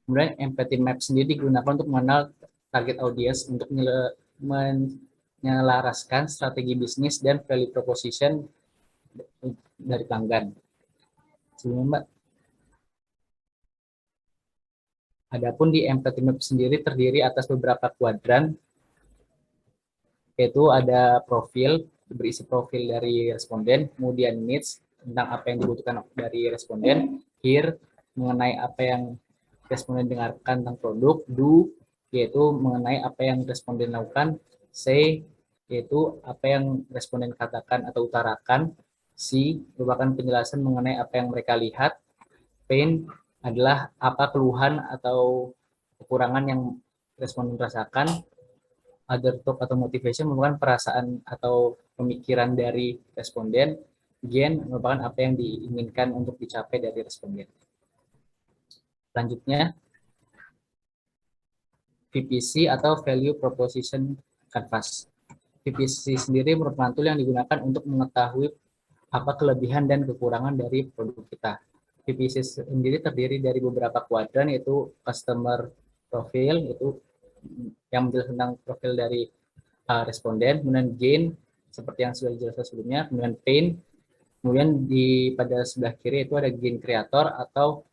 Kemudian empathy map sendiri digunakan untuk mengenal target audience untuk menyelaraskan strategi bisnis dan value proposition dari pelanggan. Sebelumnya, Mbak. Adapun di empathy map sendiri terdiri atas beberapa kuadran, yaitu ada profil, berisi profil dari responden, kemudian needs, tentang apa yang dibutuhkan dari responden, here, mengenai apa yang responden dengarkan tentang produk, do, yaitu mengenai apa yang responden lakukan, say, yaitu apa yang responden katakan atau utarakan, see, merupakan penjelasan mengenai apa yang mereka lihat, pain adalah apa keluhan atau kekurangan yang responden rasakan, other thought atau motivation merupakan perasaan atau pemikiran dari responden, gain merupakan apa yang diinginkan untuk dicapai dari responden. Selanjutnya, VPC atau Value Proposition Canvas. VPC sendiri merupakan tool yang digunakan untuk mengetahui apa kelebihan dan kekurangan dari produk kita. VPC sendiri terdiri dari beberapa kuadran, yaitu customer profile, yaitu yang menjelaskan tentang profil dari responden, kemudian gain seperti yang sudah dijelaskan sebelumnya, kemudian pain, kemudian pada sebelah kiri itu ada gain creator atau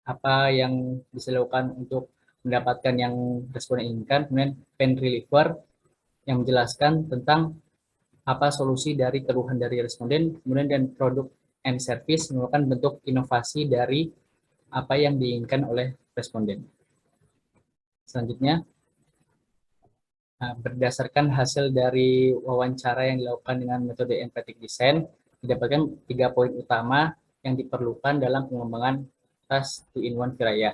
apa yang bisa dilakukan untuk mendapatkan yang responden inginkan, kemudian pain reliever yang menjelaskan tentang apa solusi dari keluhan dari responden, kemudian dan produk and service merupakan bentuk inovasi dari apa yang diinginkan oleh responden. Selanjutnya, berdasarkan hasil dari wawancara yang dilakukan dengan metode empathic design, didapatkan 3 poin utama yang diperlukan dalam pengembangan task 2-in-1 Viraya.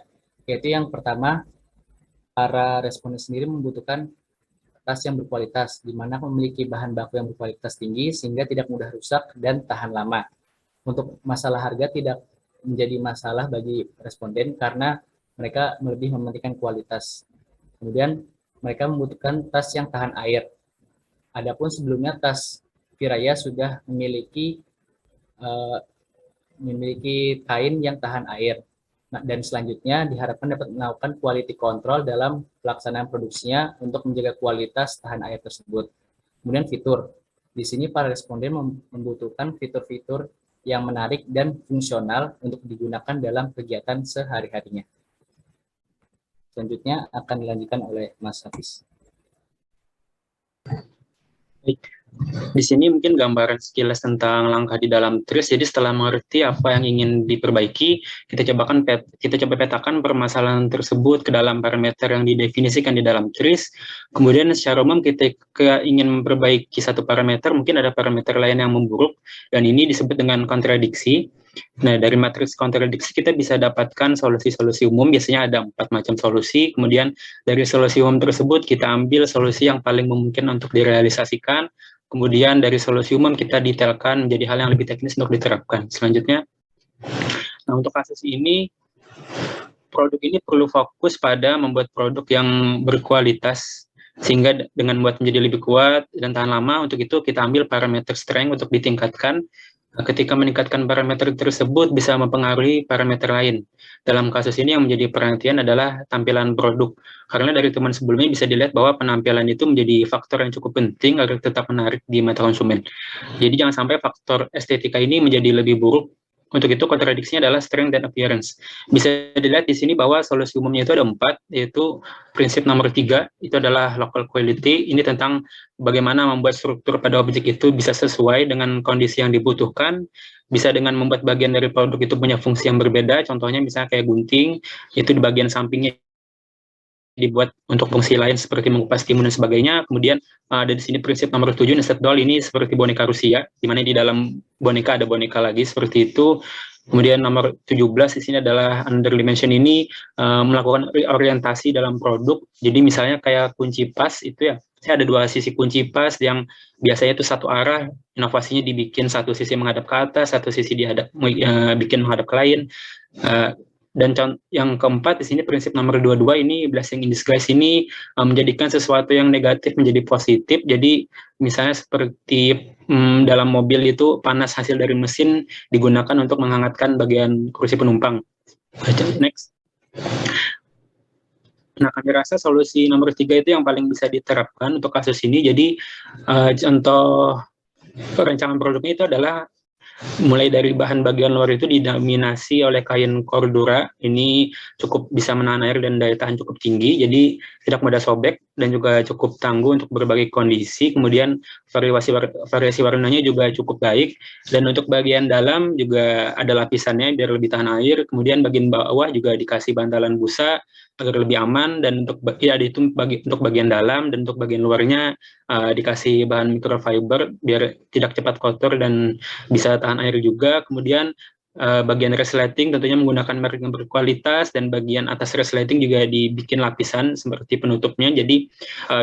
Yaitu yang pertama, para responden sendiri membutuhkan tas yang berkualitas, di mana memiliki bahan baku yang berkualitas tinggi sehingga tidak mudah rusak dan tahan lama. Untuk masalah harga tidak menjadi masalah bagi responden karena mereka lebih mementingkan kualitas. Kemudian mereka membutuhkan tas yang tahan air. Adapun sebelumnya tas Viraya sudah memiliki kain yang tahan air. Nah, dan selanjutnya diharapkan dapat melakukan quality control dalam pelaksanaan produksinya untuk menjaga kualitas tahan air tersebut. Kemudian fitur. Di sini para responden membutuhkan fitur-fitur yang menarik dan fungsional untuk digunakan dalam kegiatan sehari-harinya. Selanjutnya akan dilanjutkan oleh Mas Hafiz. Baik. Di sini mungkin gambaran sekilas tentang langkah di dalam TRIS. Jadi setelah mengerti apa yang ingin diperbaiki, kita coba petakan permasalahan tersebut ke dalam parameter yang didefinisikan di dalam TRIS. Kemudian secara umum kita ingin memperbaiki satu parameter, mungkin ada parameter lain yang memburuk, dan ini disebut dengan kontradiksi. Nah, dari matriks kontradiksi kita bisa dapatkan solusi-solusi umum, biasanya ada 4 macam solusi, kemudian dari solusi umum tersebut kita ambil solusi yang paling memungkinkan untuk direalisasikan, kemudian dari solusi umum kita detailkan menjadi hal yang lebih teknis untuk diterapkan. Selanjutnya, nah untuk kasus ini, produk ini perlu fokus pada membuat produk yang berkualitas, sehingga dengan membuat menjadi lebih kuat dan tahan lama. Untuk itu kita ambil parameter strength untuk ditingkatkan. Ketika meningkatkan parameter tersebut bisa mempengaruhi parameter lain. Dalam kasus ini yang menjadi perhatian adalah tampilan produk. Karena dari teman sebelumnya bisa dilihat bahwa penampilan itu menjadi faktor yang cukup penting agar tetap menarik di mata konsumen. Jadi jangan sampai faktor estetika ini menjadi lebih buruk. Untuk itu kontradiksinya adalah strength dan appearance. Bisa dilihat di sini bahwa solusi umumnya itu ada 4, yaitu prinsip nomor 3, itu adalah local quality. Ini tentang bagaimana membuat struktur pada objek itu bisa sesuai dengan kondisi yang dibutuhkan, bisa dengan membuat bagian dari produk itu punya fungsi yang berbeda, contohnya misalnya kayak gunting, itu di bagian sampingnya dibuat untuk fungsi lain seperti mengupas timun dan sebagainya. Kemudian ada di sini prinsip nomor 7, nested doll, ini seperti boneka Rusia, di mana di dalam boneka ada boneka lagi seperti itu. Kemudian nomor 17 di sini adalah under dimension, ini melakukan orientasi dalam produk. Jadi misalnya kayak kunci pas itu ya, saya ada 2 sisi kunci pas yang biasanya itu satu arah, inovasinya dibikin satu sisi menghadap ke atas, satu sisi bikin menghadap ke lain. Dan yang keempat di sini prinsip nomor 22, ini blessing in disguise, ini menjadikan sesuatu yang negatif menjadi positif. Jadi misalnya seperti dalam mobil itu panas hasil dari mesin digunakan untuk menghangatkan bagian kursi penumpang. Next. Nah, kami rasa solusi nomor 3 itu yang paling bisa diterapkan untuk kasus ini. Jadi contoh perencanaan produknya itu adalah Mulai dari bahan bagian luar itu didominasi oleh kain cordura, ini cukup bisa menahan air dan daya tahan cukup tinggi, jadi tidak mudah sobek dan juga cukup tangguh untuk berbagai kondisi. Kemudian variasi warnanya juga cukup baik, dan untuk bagian dalam juga ada lapisannya biar lebih tahan air. Kemudian bagian bawah juga dikasih bantalan busa agar lebih aman, dan untuk untuk bagian dalam dan untuk bagian luarnya dikasih bahan microfiber biar tidak cepat kotor dan bisa tahan air juga. Kemudian bagian resleting tentunya menggunakan merek yang berkualitas, dan bagian atas resleting juga dibikin lapisan seperti penutupnya, jadi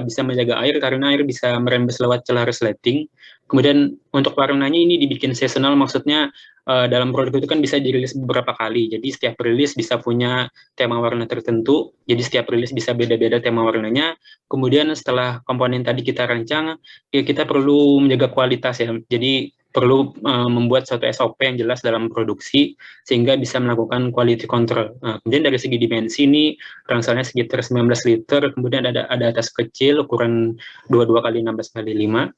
bisa menjaga air karena air bisa merembes lewat celah resleting. Kemudian untuk warnanya ini dibikin seasonal, maksudnya dalam produk itu kan bisa dirilis beberapa kali, jadi setiap rilis bisa punya tema warna tertentu, jadi setiap rilis bisa beda-beda tema warnanya. Kemudian setelah komponen tadi kita rancang, ya kita perlu menjaga kualitas ya, jadi perlu membuat suatu SOP yang jelas dalam produksi sehingga bisa melakukan quality control. Nah, kemudian dari segi dimensi ini rangsalnya sekitar 19 liter, kemudian ada atas kecil ukuran 22 kali 16 kali 5.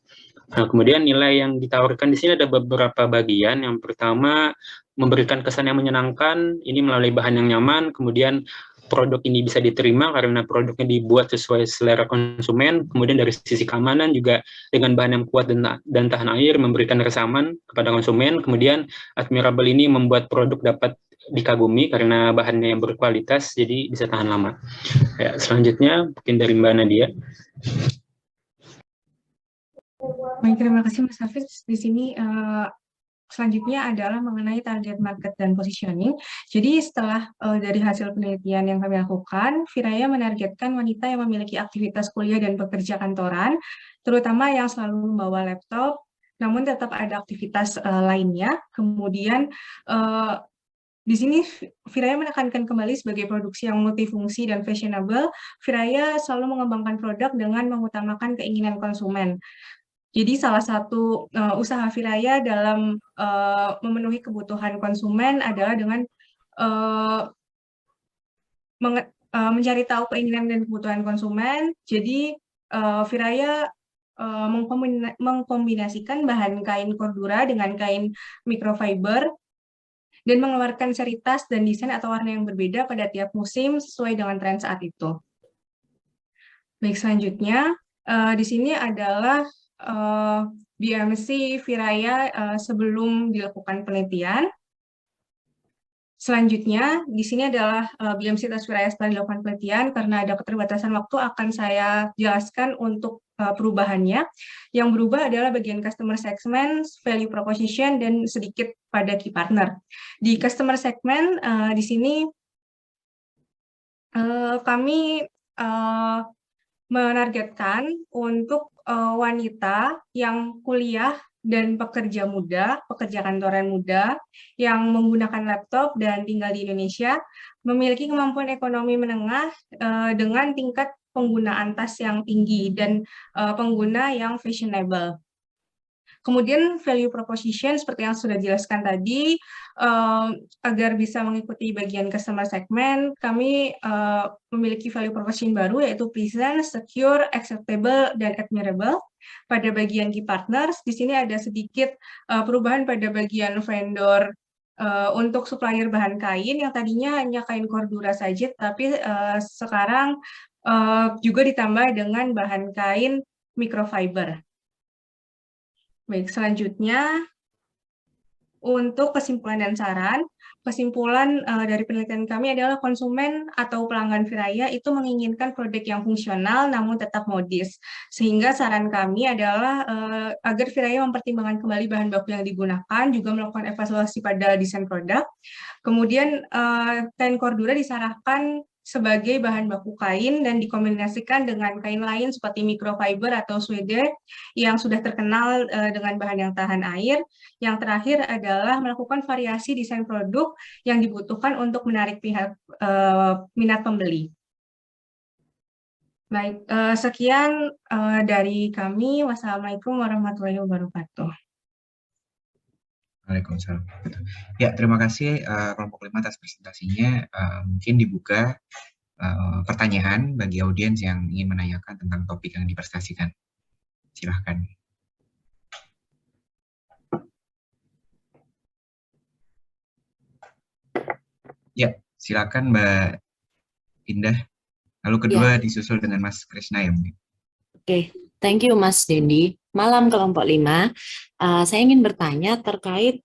Nah, kemudian nilai yang ditawarkan di sini ada beberapa bagian. Yang pertama, memberikan kesan yang menyenangkan, ini melalui bahan yang nyaman. Kemudian produk ini bisa diterima karena produknya dibuat sesuai selera konsumen. Kemudian dari sisi keamanan juga dengan bahan yang kuat dan tahan air, memberikan rasa aman kepada konsumen. Kemudian Admirable ini membuat produk dapat dikagumi karena bahannya yang berkualitas, jadi bisa tahan lama. Ya, selanjutnya mungkin dari Mbak Nadia. Baik, terima kasih Mas Hafiz. Di sini selanjutnya adalah mengenai target market dan positioning. Jadi setelah dari hasil penelitian yang kami lakukan, Viraya menargetkan wanita yang memiliki aktivitas kuliah dan bekerja kantoran, terutama yang selalu membawa laptop, namun tetap ada aktivitas lainnya. Kemudian di sini Viraya menekankan kembali sebagai produksi yang multifungsi dan fashionable. Viraya selalu mengembangkan produk dengan mengutamakan keinginan konsumen. Jadi salah satu usaha Viraya dalam memenuhi kebutuhan konsumen adalah dengan mencari tahu keinginan dan kebutuhan konsumen. Jadi Viraya mengkombinasikan bahan kain cordura dengan kain microfiber dan mengeluarkan seri tas dan desain atau warna yang berbeda pada tiap musim sesuai dengan tren saat itu. Baik, selanjutnya di sini adalah BMC Viraya sebelum dilakukan penelitian. Selanjutnya, di sini adalah BMC tes Viraya setelah dilakukan penelitian. Karena ada keterbatasan waktu, akan saya jelaskan untuk perubahannya. Yang berubah adalah bagian customer segment, value proposition, dan sedikit pada key partner. Di customer segment, di sini kami menargetkan untuk wanita yang kuliah dan pekerja muda, pekerja kantoran muda, yang menggunakan laptop dan tinggal di Indonesia, memiliki kemampuan ekonomi menengah dengan tingkat penggunaan tas yang tinggi dan pengguna yang fashionable. Kemudian value proposition seperti yang sudah dijelaskan tadi, agar bisa mengikuti bagian customer segment, kami memiliki value proposition baru yaitu present, secure, acceptable, dan admirable. Pada bagian key partners, di sini ada sedikit perubahan pada bagian vendor untuk supplier bahan kain yang tadinya hanya kain cordura saja, tapi sekarang juga ditambah dengan bahan kain microfiber. Baik, selanjutnya untuk kesimpulan dan saran. Kesimpulan dari penelitian kami adalah konsumen atau pelanggan Viraya itu menginginkan produk yang fungsional namun tetap modis. Sehingga saran kami adalah agar Viraya mempertimbangkan kembali bahan baku yang digunakan, juga melakukan evaluasi pada desain produk. Kemudian kain cordura disarankan sebagai bahan baku kain dan dikombinasikan dengan kain lain seperti microfiber atau suede yang sudah terkenal dengan bahan yang tahan air. Yang terakhir adalah melakukan variasi desain produk yang dibutuhkan untuk menarik pihak minat pembeli. Baik, sekian dari kami. Wassalamualaikum warahmatullahi wabarakatuh. Waalaikumsalam. Ya, terima kasih kelompok 5 atas presentasinya. Mungkin dibuka pertanyaan bagi audiens yang ingin menanyakan tentang topik yang dipresentasikan. Silahkan. Ya, silakan Mbak Indah. Lalu kedua disusul dengan Mas Krisna ya mungkin. Oke, thank you Mas Dendi. Malam kelompok 5. Saya ingin bertanya terkait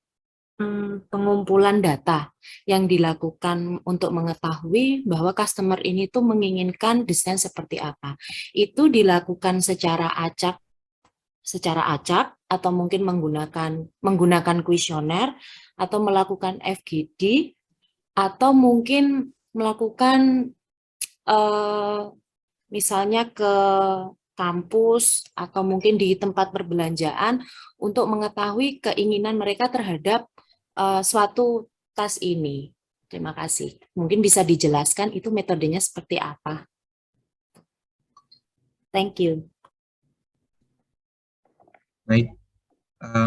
pengumpulan data yang dilakukan untuk mengetahui bahwa customer ini tuh menginginkan desain seperti apa. Itu dilakukan secara acak atau mungkin menggunakan kuesioner atau melakukan FGD atau mungkin melakukan misalnya ke kampus atau mungkin di tempat perbelanjaan untuk mengetahui keinginan mereka terhadap suatu tas ini. Terima kasih. Mungkin bisa dijelaskan itu metodenya seperti apa. Thank you. Baik,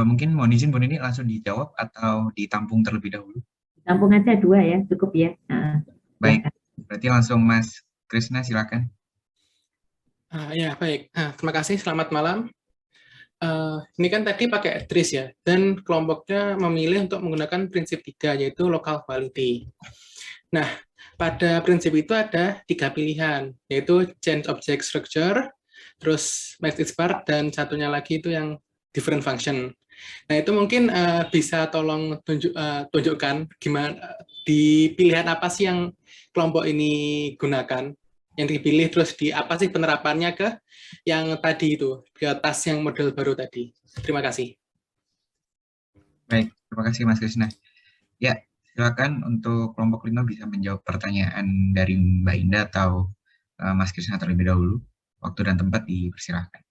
mungkin mohon izin Bu Nini langsung dijawab atau ditampung terlebih dahulu? Tampung aja 2 ya, cukup ya. Baik, berarti langsung Mas Krisna silakan. Ya, baik. Terima kasih, selamat malam. Ini kan tadi pakai TRIS ya, dan kelompoknya memilih untuk menggunakan prinsip 3, yaitu local quality. Nah, pada prinsip itu ada 3 pilihan, yaitu change object structure, terus match its part, dan satunya lagi itu yang different function. Nah, itu mungkin bisa tolong tunjukkan gimana di pilihan apa sih yang kelompok ini gunakan, yang dipilih, terus di apa sih penerapannya ke yang tadi itu, ke tas yang model baru tadi. Terima kasih. Baik, terima kasih Mas Krisna. Ya, silakan untuk kelompok 5 bisa menjawab pertanyaan dari Mbak Indah atau Mas Krisna terlebih dahulu. Waktu dan tempat dipersilahkan.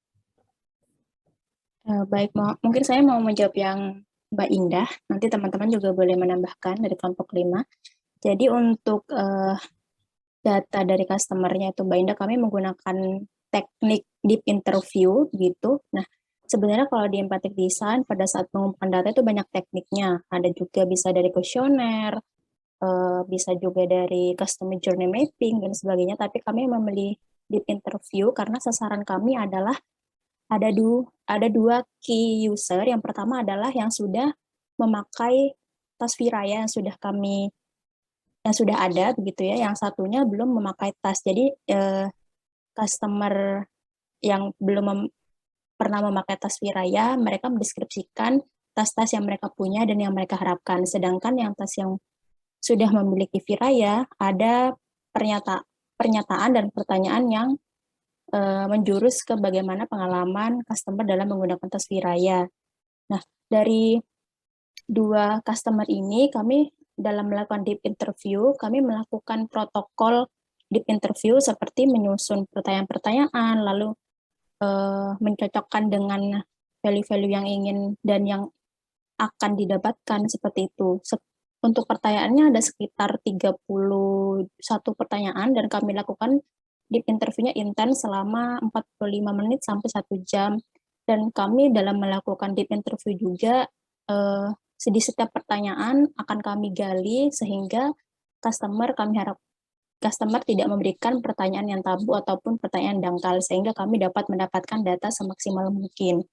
Baik, mungkin saya mau menjawab yang Mbak Indah, nanti teman-teman juga boleh menambahkan dari kelompok 5. Jadi untuk data dari customer-nya itu Mbak Indah, kami menggunakan teknik deep interview gitu. Nah, sebenarnya kalau di empathic design pada saat mengumpulkan data itu banyak tekniknya. Ada juga bisa dari kuesioner, bisa juga dari customer journey mapping dan sebagainya, tapi kami memilih deep interview karena sasaran kami adalah ada dua key user. Yang pertama adalah yang sudah memakai tas Viraya yang sudah ada begitu ya, yang satunya belum memakai tas. Jadi customer yang belum pernah memakai tas Viraya, mereka mendeskripsikan tas-tas yang mereka punya dan yang mereka harapkan. Sedangkan yang tas yang sudah memiliki Viraya, ada pernyataan dan pertanyaan yang menjurus ke bagaimana pengalaman customer dalam menggunakan tas Viraya. Nah, dari 2 customer ini, kami dalam melakukan deep interview, kami melakukan protokol deep interview seperti menyusun pertanyaan-pertanyaan, lalu mencocokkan dengan value-value yang ingin dan yang akan didapatkan seperti itu. Untuk pertanyaannya ada sekitar 31 pertanyaan dan kami lakukan deep interview-nya intens selama 45 menit sampai 1 jam. Dan kami dalam melakukan deep interview juga di setiap pertanyaan akan kami gali sehingga customer tidak memberikan pertanyaan yang tabu ataupun pertanyaan dangkal sehingga kami dapat mendapatkan data semaksimal mungkin.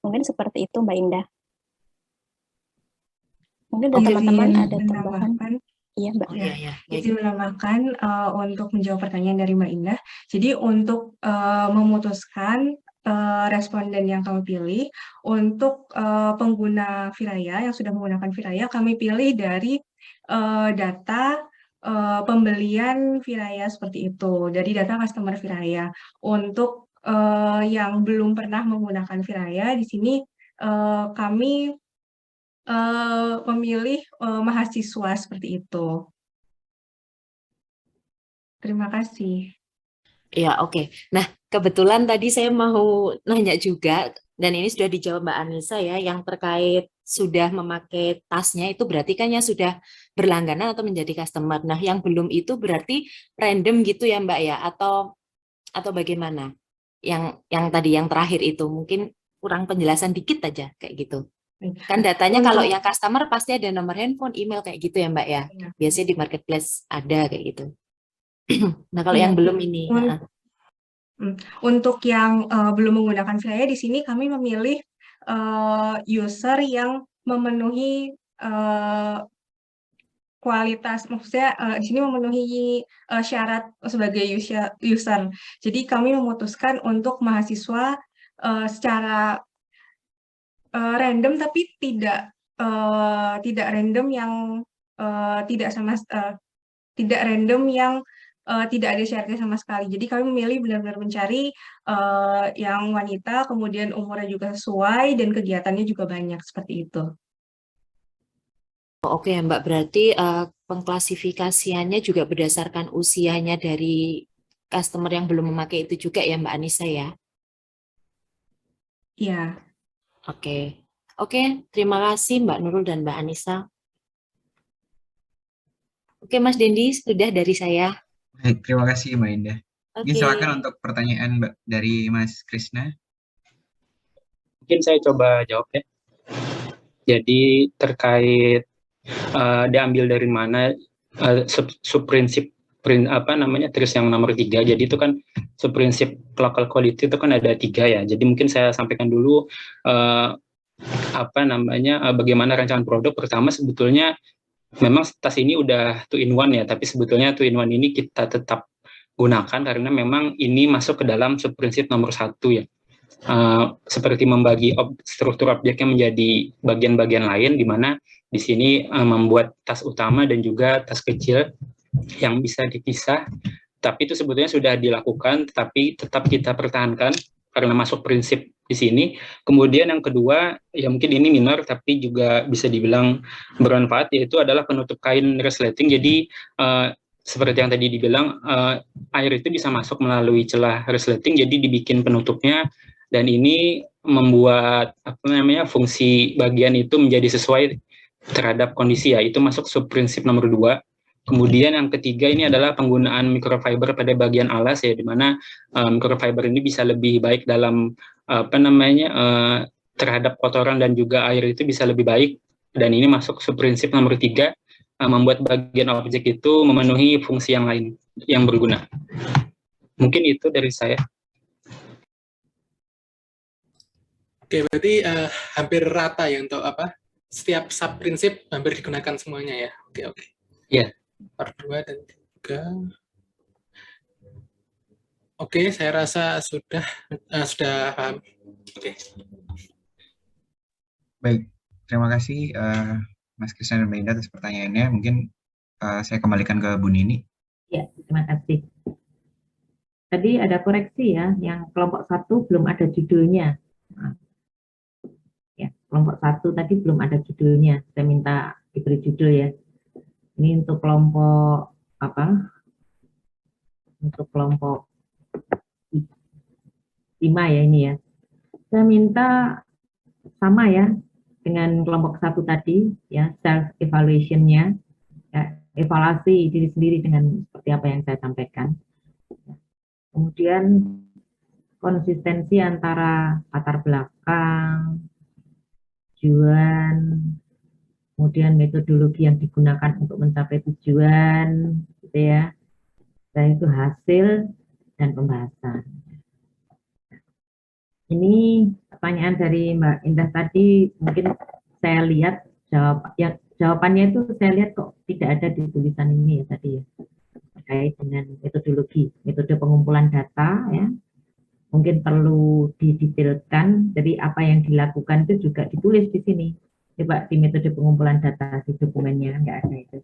Mungkin seperti itu Mbak Indah. Mungkin dari teman-teman ada tambahan. Iya Mbak. Izin menambahkan untuk menjawab pertanyaan dari Mbak Indah. Jadi untuk memutuskan responden yang kami pilih untuk pengguna Viraya yang sudah menggunakan Viraya, kami pilih dari data pembelian Viraya seperti itu, dari data customer Viraya. Untuk yang belum pernah menggunakan Viraya, di sini kami memilih mahasiswa seperti itu. Terima kasih. Ya, oke. Nah, kebetulan tadi saya mau nanya juga, dan ini sudah dijawab Mbak Anissa ya, yang terkait sudah memakai tasnya itu berarti kan yang sudah berlangganan atau menjadi customer. Nah, yang belum itu berarti random gitu ya Mbak ya, atau bagaimana? Yang tadi yang terakhir itu mungkin kurang penjelasan dikit aja kayak gitu. Kan datanya kalau yang customer pasti ada nomor handphone, email kayak gitu ya Mbak ya. Biasanya di marketplace ada kayak gitu. Nah, kalau yang belum ini. Untuk yang belum menggunakan Viraya, di sini kami memilih user yang memenuhi kualitas, maksudnya di sini memenuhi syarat sebagai user. Jadi kami memutuskan untuk mahasiswa secara random, tapi tidak random yang tidak random yang tidak ada syaratnya sama sekali. Jadi kami memilih benar-benar mencari yang wanita, kemudian umurnya juga sesuai dan kegiatannya juga banyak seperti itu. Oke Mbak, berarti pengklasifikasiannya juga berdasarkan usianya dari customer yang belum memakai itu juga ya Mbak Anissa ya? Iya. Oke. Oke, terima kasih Mbak Nurul dan Mbak Anissa. Oke Mas Dendi, sudah dari saya. Baik, terima kasih Mbak Indah. Mungkin Oke. silakan untuk pertanyaan dari Mas Krisna. Mungkin saya coba jawab ya. Jadi terkait diambil dari mana subprinsip TRIS yang nomor 3. Jadi itu kan subprinsip local quality itu kan ada 3 ya. Jadi mungkin saya sampaikan dulu bagaimana rancangan produk. Pertama sebetulnya memang tas ini udah 2-in-1 ya, tapi sebetulnya 2-in-1 ini kita tetap gunakan karena memang ini masuk ke dalam subprinsip nomor 1 ya. Seperti membagi struktur objeknya menjadi bagian-bagian lain, di mana di sini membuat tas utama dan juga tas kecil yang bisa dipisah. Tapi itu sebetulnya sudah dilakukan, tetapi tetap kita pertahankan karena masuk prinsip di sini. Kemudian yang kedua, ya mungkin ini minor tapi juga bisa dibilang bermanfaat, yaitu adalah penutup kain resleting. Jadi seperti yang tadi dibilang, air itu bisa masuk melalui celah resleting, jadi dibikin penutupnya, dan ini membuat fungsi bagian itu menjadi sesuai terhadap kondisi ya. Itu masuk subprinsip nomor 2. Kemudian yang ketiga ini adalah penggunaan microfiber pada bagian alas ya, di mana microfiber ini bisa lebih baik dalam terhadap kotoran dan juga air itu bisa lebih baik, dan ini masuk subprinsip nomor 3, membuat bagian objek itu memenuhi fungsi yang lain yang berguna. Mungkin itu dari saya. Oke, berarti hampir rata ya untuk setiap subprinsip hampir digunakan semuanya ya. Oke. Iya. Part 2 dan 3. Oke, saya rasa sudah paham. Oke. Baik, terima kasih Mas Krisna dan Mbak Indah atas pertanyaannya. Mungkin saya kembalikan ke Bu Nini. Ya, terima kasih. Tadi ada koreksi ya, yang kelompok 1 belum ada judulnya. Ya, kelompok 1 tadi belum ada judulnya. Saya minta diberi judul ya. Ini untuk kelompok Untuk kelompok 5 ya ini ya. Saya minta sama ya dengan kelompok 1 tadi ya, self evaluation-nya, ya, evaluasi diri sendiri dengan seperti apa yang saya sampaikan. Kemudian konsistensi antara latar belakang, tujuan, kemudian metodologi yang digunakan untuk mencapai tujuan, gitu ya. Dan itu hasil dan pembahasan. Ini pertanyaan dari Mbak Indah tadi, mungkin saya lihat jawabannya itu saya lihat kok tidak ada di tulisan ini ya tadi ya, terkait dengan metodologi, metode pengumpulan data ya. Mungkin perlu didetailkan, jadi apa yang dilakukan itu juga ditulis di sini. Coba di metode pengumpulan data di dokumennya nggak ada itu.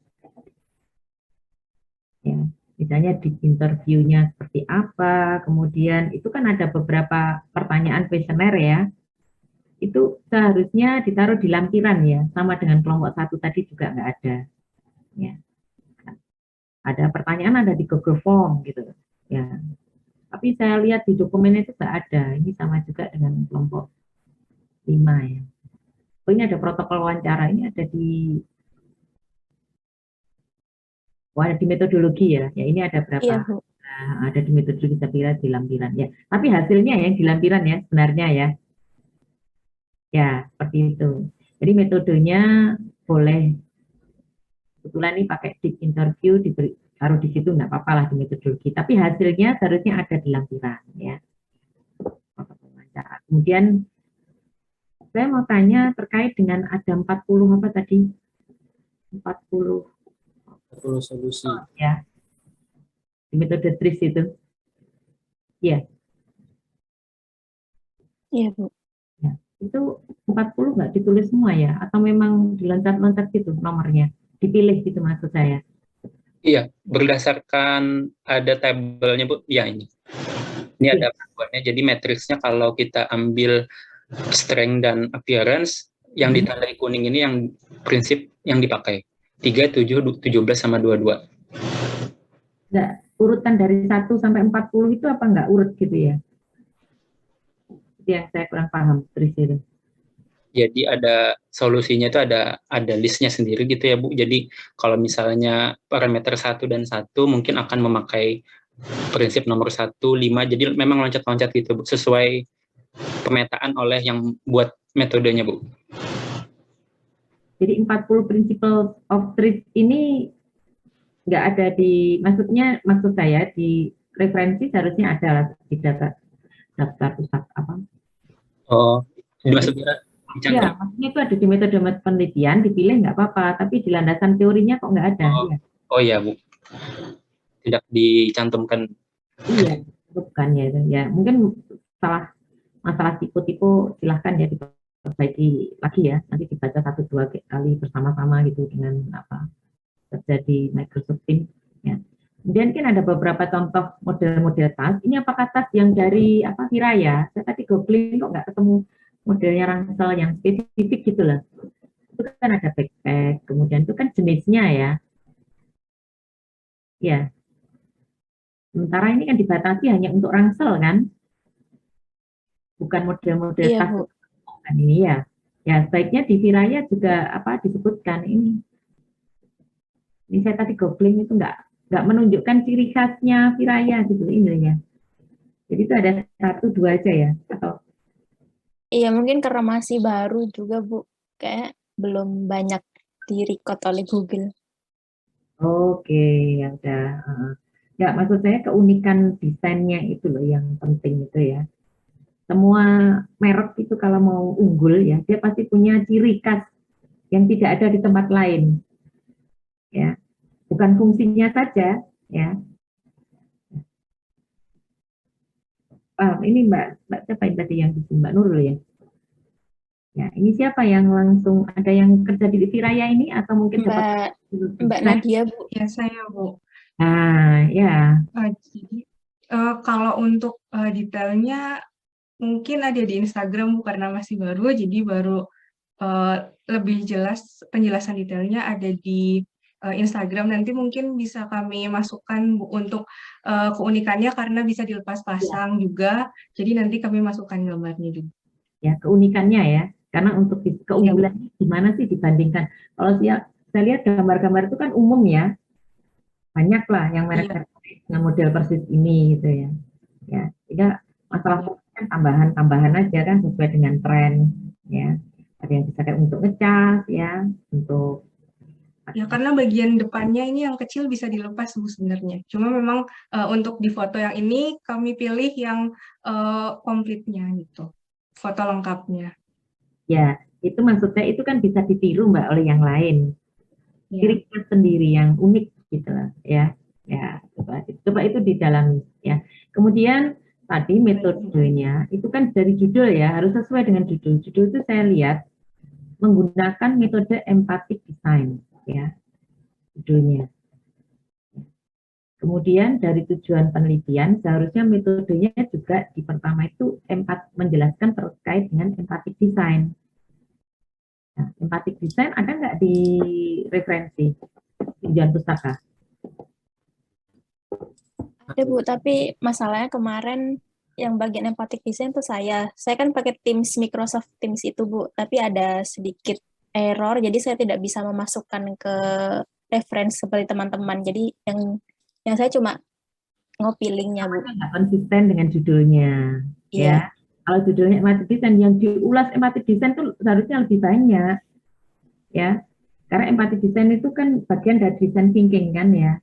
Ya, misalnya di interviewnya seperti apa, kemudian itu kan ada beberapa pertanyaan kuesioner ya. Itu seharusnya ditaruh di lampiran ya, sama dengan kelompok 1 tadi juga nggak ada. Ya. Ada pertanyaan ada di Google Form gitu. Ya. Tapi saya lihat di dokumen itu nggak ada. Ini sama juga dengan kelompok 5 ya. Oh, ini ada protokol wawancara, ini ada di metodologi ya. Ya ini ada berapa? Iya, Bu. Ada di metodologi, saya kira di lampiran ya. Tapi hasilnya yang di lampiran ya sebenarnya ya. Ya seperti itu. Jadi metodenya boleh, kebetulan ini pakai deep interview, taruh di situ nggak apa-apa lah di metodologi. Tapi hasilnya seharusnya ada di lampiran ya. Kemudian saya mau tanya terkait dengan ada 40 apa tadi? 40 40 solusi. Ya, di metode TRIS itu. Iya. Iya, Bu. Ya, itu 40 nggak ditulis semua ya? Atau memang diloncat-loncat gitu nomornya? Dipilih gitu maksud saya. Iya, berdasarkan ada tabelnya, Bu. Ya, ini. Ini ada panduannya. Jadi matriksnya kalau kita ambil strength dan appearance, yang ditandai kuning ini yang prinsip yang dipakai. 3, 7, 17 sama 22. Nggak, urutan dari 1 sampai 40 itu apa nggak urut gitu ya? Itu yang saya kurang paham, Tris itu. Jadi ada solusinya itu ada listnya sendiri gitu ya, Bu. Jadi kalau misalnya parameter 1 dan 1 mungkin akan memakai prinsip nomor 1, 5. Jadi memang loncat-loncat gitu, Bu, sesuai pemetaan oleh yang buat metodenya, Bu. Jadi 40 principles of TRIS ini nggak ada di, maksud saya di referensi seharusnya ada di daftar pusat apa? Oh, maksudnya ya, maksudnya itu ada di metode penelitian, dipilih nggak apa-apa, tapi di landasan teorinya kok nggak ada. Oh, ya. Oh ya, Bu. Tidak dicantumkan. Iya, bukan ya itu. Ya, mungkin masalah tipe-tipe silahkan ya diperbaiki lagi ya. Nanti dibaca 1-2 kali bersama-sama gitu dengan apa terjadi Microsoft Teams. Ya. Kemudian kan ada beberapa contoh model-model tas. Ini apakah tas yang dari apa Viraya? Saya tadi googling kok nggak ketemu modelnya ransel yang spesifik gitu loh. Itu kan ada backpack, kemudian itu kan jenisnya ya. Ya. Sementara ini kan dibatasi hanya untuk ransel kan? Bukan model-model Iya, tas Bu. kan ini ya. Ya, sebaiknya di Viraya juga apa disebutkan ini. Ini saya tadi googling itu nggak menunjukkan ciri khasnya Viraya gitu ini ya. Jadi itu ada 1-2 aja ya atau Iya, mungkin karena masih baru juga, Bu. Kayak belum banyak di-record oleh Google. oke, ya udah. Ya, maksud saya keunikan desainnya itu loh yang penting itu ya. Semua merek itu kalau mau unggul ya, dia pasti punya ciri khas yang tidak ada di tempat lain. Ya, bukan fungsinya saja ya. Ini Mbak siapa yang tadi yang Mbak Nurul ya? Ya, ini siapa yang langsung ada yang kerja di Viraya ini atau mungkin dapat Mbak Nadia, Bu. Ya, saya, Bu. Nah, ya. Jadi, kalau untuk detailnya mungkin ada di Instagram, Bu, karena masih baru, jadi baru lebih jelas penjelasan detailnya ada di Instagram. Nanti mungkin bisa kami masukkan, Bu, untuk keunikannya karena bisa dilepas pasang juga, jadi nanti kami masukkan gambarnya juga. Ya, keunikannya ya. Karena untuk keunggulannya gimana sih dibandingkan. Kalau saya lihat gambar-gambar itu kan umum ya. Banyak lah yang merek dengan model persis ini gitu ya. Ya, sehingga masalah kan tambahan-tambahan aja kan sesuai dengan tren ya. Ada yang bisa kayak untuk ngecas ya, untuk Ya, karena bagian depannya ini yang kecil bisa dilepas, Bu, sebenarnya. Cuma memang untuk di foto yang ini kami pilih yang komplitnya gitu, foto lengkapnya. ya, itu maksudnya itu kan bisa ditiru Mbak oleh yang lain. Ciri khas sendiri yang unik gitu lah, ya. Ya, coba itu didalami ya. Kemudian tadi metodenya itu kan dari judul ya, harus sesuai dengan judul. Judul itu saya lihat menggunakan metode empathic design ya. Judulnya. Kemudian dari tujuan penelitian seharusnya metodenya juga di pertama itu menjelaskan terkait dengan empathic design. Nah, empathic design ada nggak di referensi tinjauan pustaka? Ada, Bu, tapi masalahnya kemarin yang bagian empathic design itu saya kan pakai Teams, Microsoft Teams itu, Bu, tapi ada sedikit error, jadi saya tidak bisa memasukkan ke referensi seperti teman-teman. Jadi yang saya cuma ngopi linknya, Bu. Nggak konsisten dengan judulnya, Iya. ya. Kalau judulnya empathic design, yang diulas empathic design itu seharusnya lebih banyak, ya. Karena empathic design itu kan bagian dari design thinking kan ya.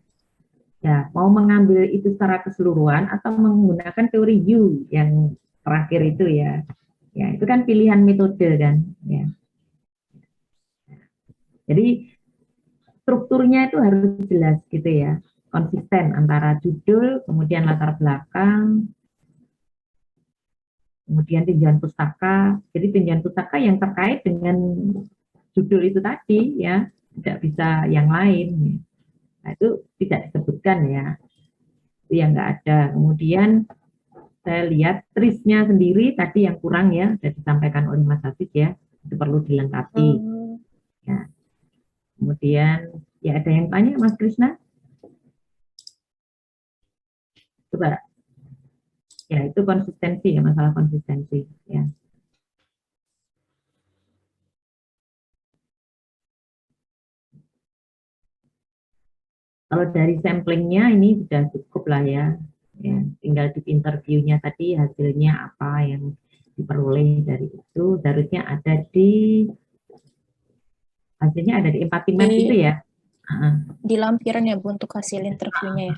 Ya, mau mengambil itu secara keseluruhan atau menggunakan teori U yang terakhir itu ya. Ya, itu kan pilihan metode kan, ya. Jadi strukturnya itu harus jelas gitu ya, konsisten antara judul, kemudian latar belakang, kemudian tinjauan pustaka. Jadi tinjauan pustaka yang terkait dengan judul itu tadi ya, tidak bisa yang lain. Nah, itu tidak disebutkan ya, itu yang nggak ada. Kemudian saya lihat trisnya sendiri tadi yang kurang ya, sudah disampaikan oleh Mas Hafiz ya, itu perlu dilengkapi. Ya. Kemudian ya ada yang tanya Mas Krisna? Coba. Ya itu konsistensi ya, masalah konsistensi ya. Kalau dari samplingnya ini sudah cukup lah ya. Ya, tinggal di interviewnya tadi hasilnya apa yang diperoleh dari itu, seharusnya ada di hasilnya ada di empathy map itu ya. Di lampiran ya Bu untuk hasil interviewnya ya.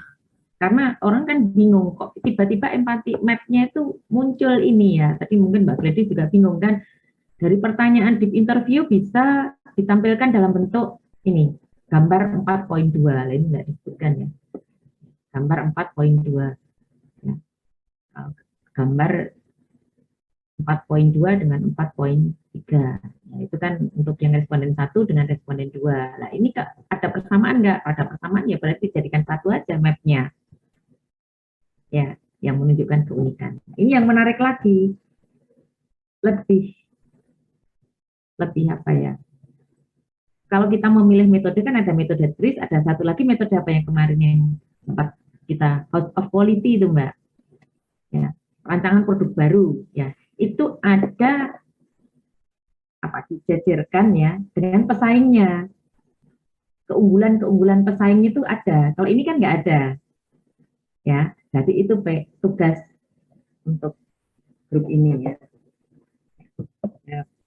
Karena orang kan bingung kok tiba-tiba empathy map-nya itu muncul ini ya. Tadi mungkin Mbak Gladys juga bingung kan, dari pertanyaan di interview bisa ditampilkan dalam bentuk ini gambar 4.2, ini nggak disebutkan ya. Gambar 4.2. Ya. Gambar 4.2 dengan 4.3. Nah, itu kan untuk yang responden 1 dengan responden 2. Nah, ini ada persamaan nggak? Ada persamaan ya berarti jadikan satu aja map-nya. Ya, yang menunjukkan keunikan. Ini yang menarik lagi. Lebih apa ya? Kalau kita memilih metode kan ada metode TRIS, ada satu lagi metode apa yang kemarin yang sempat kita House of Quality itu Mbak. Ya, rancangan produk baru ya. Itu ada apa dijajarkan ya dengan pesaingnya. Keunggulan pesaing itu ada. Kalau ini kan nggak ada. Ya, jadi itu tugas untuk grup ini ya.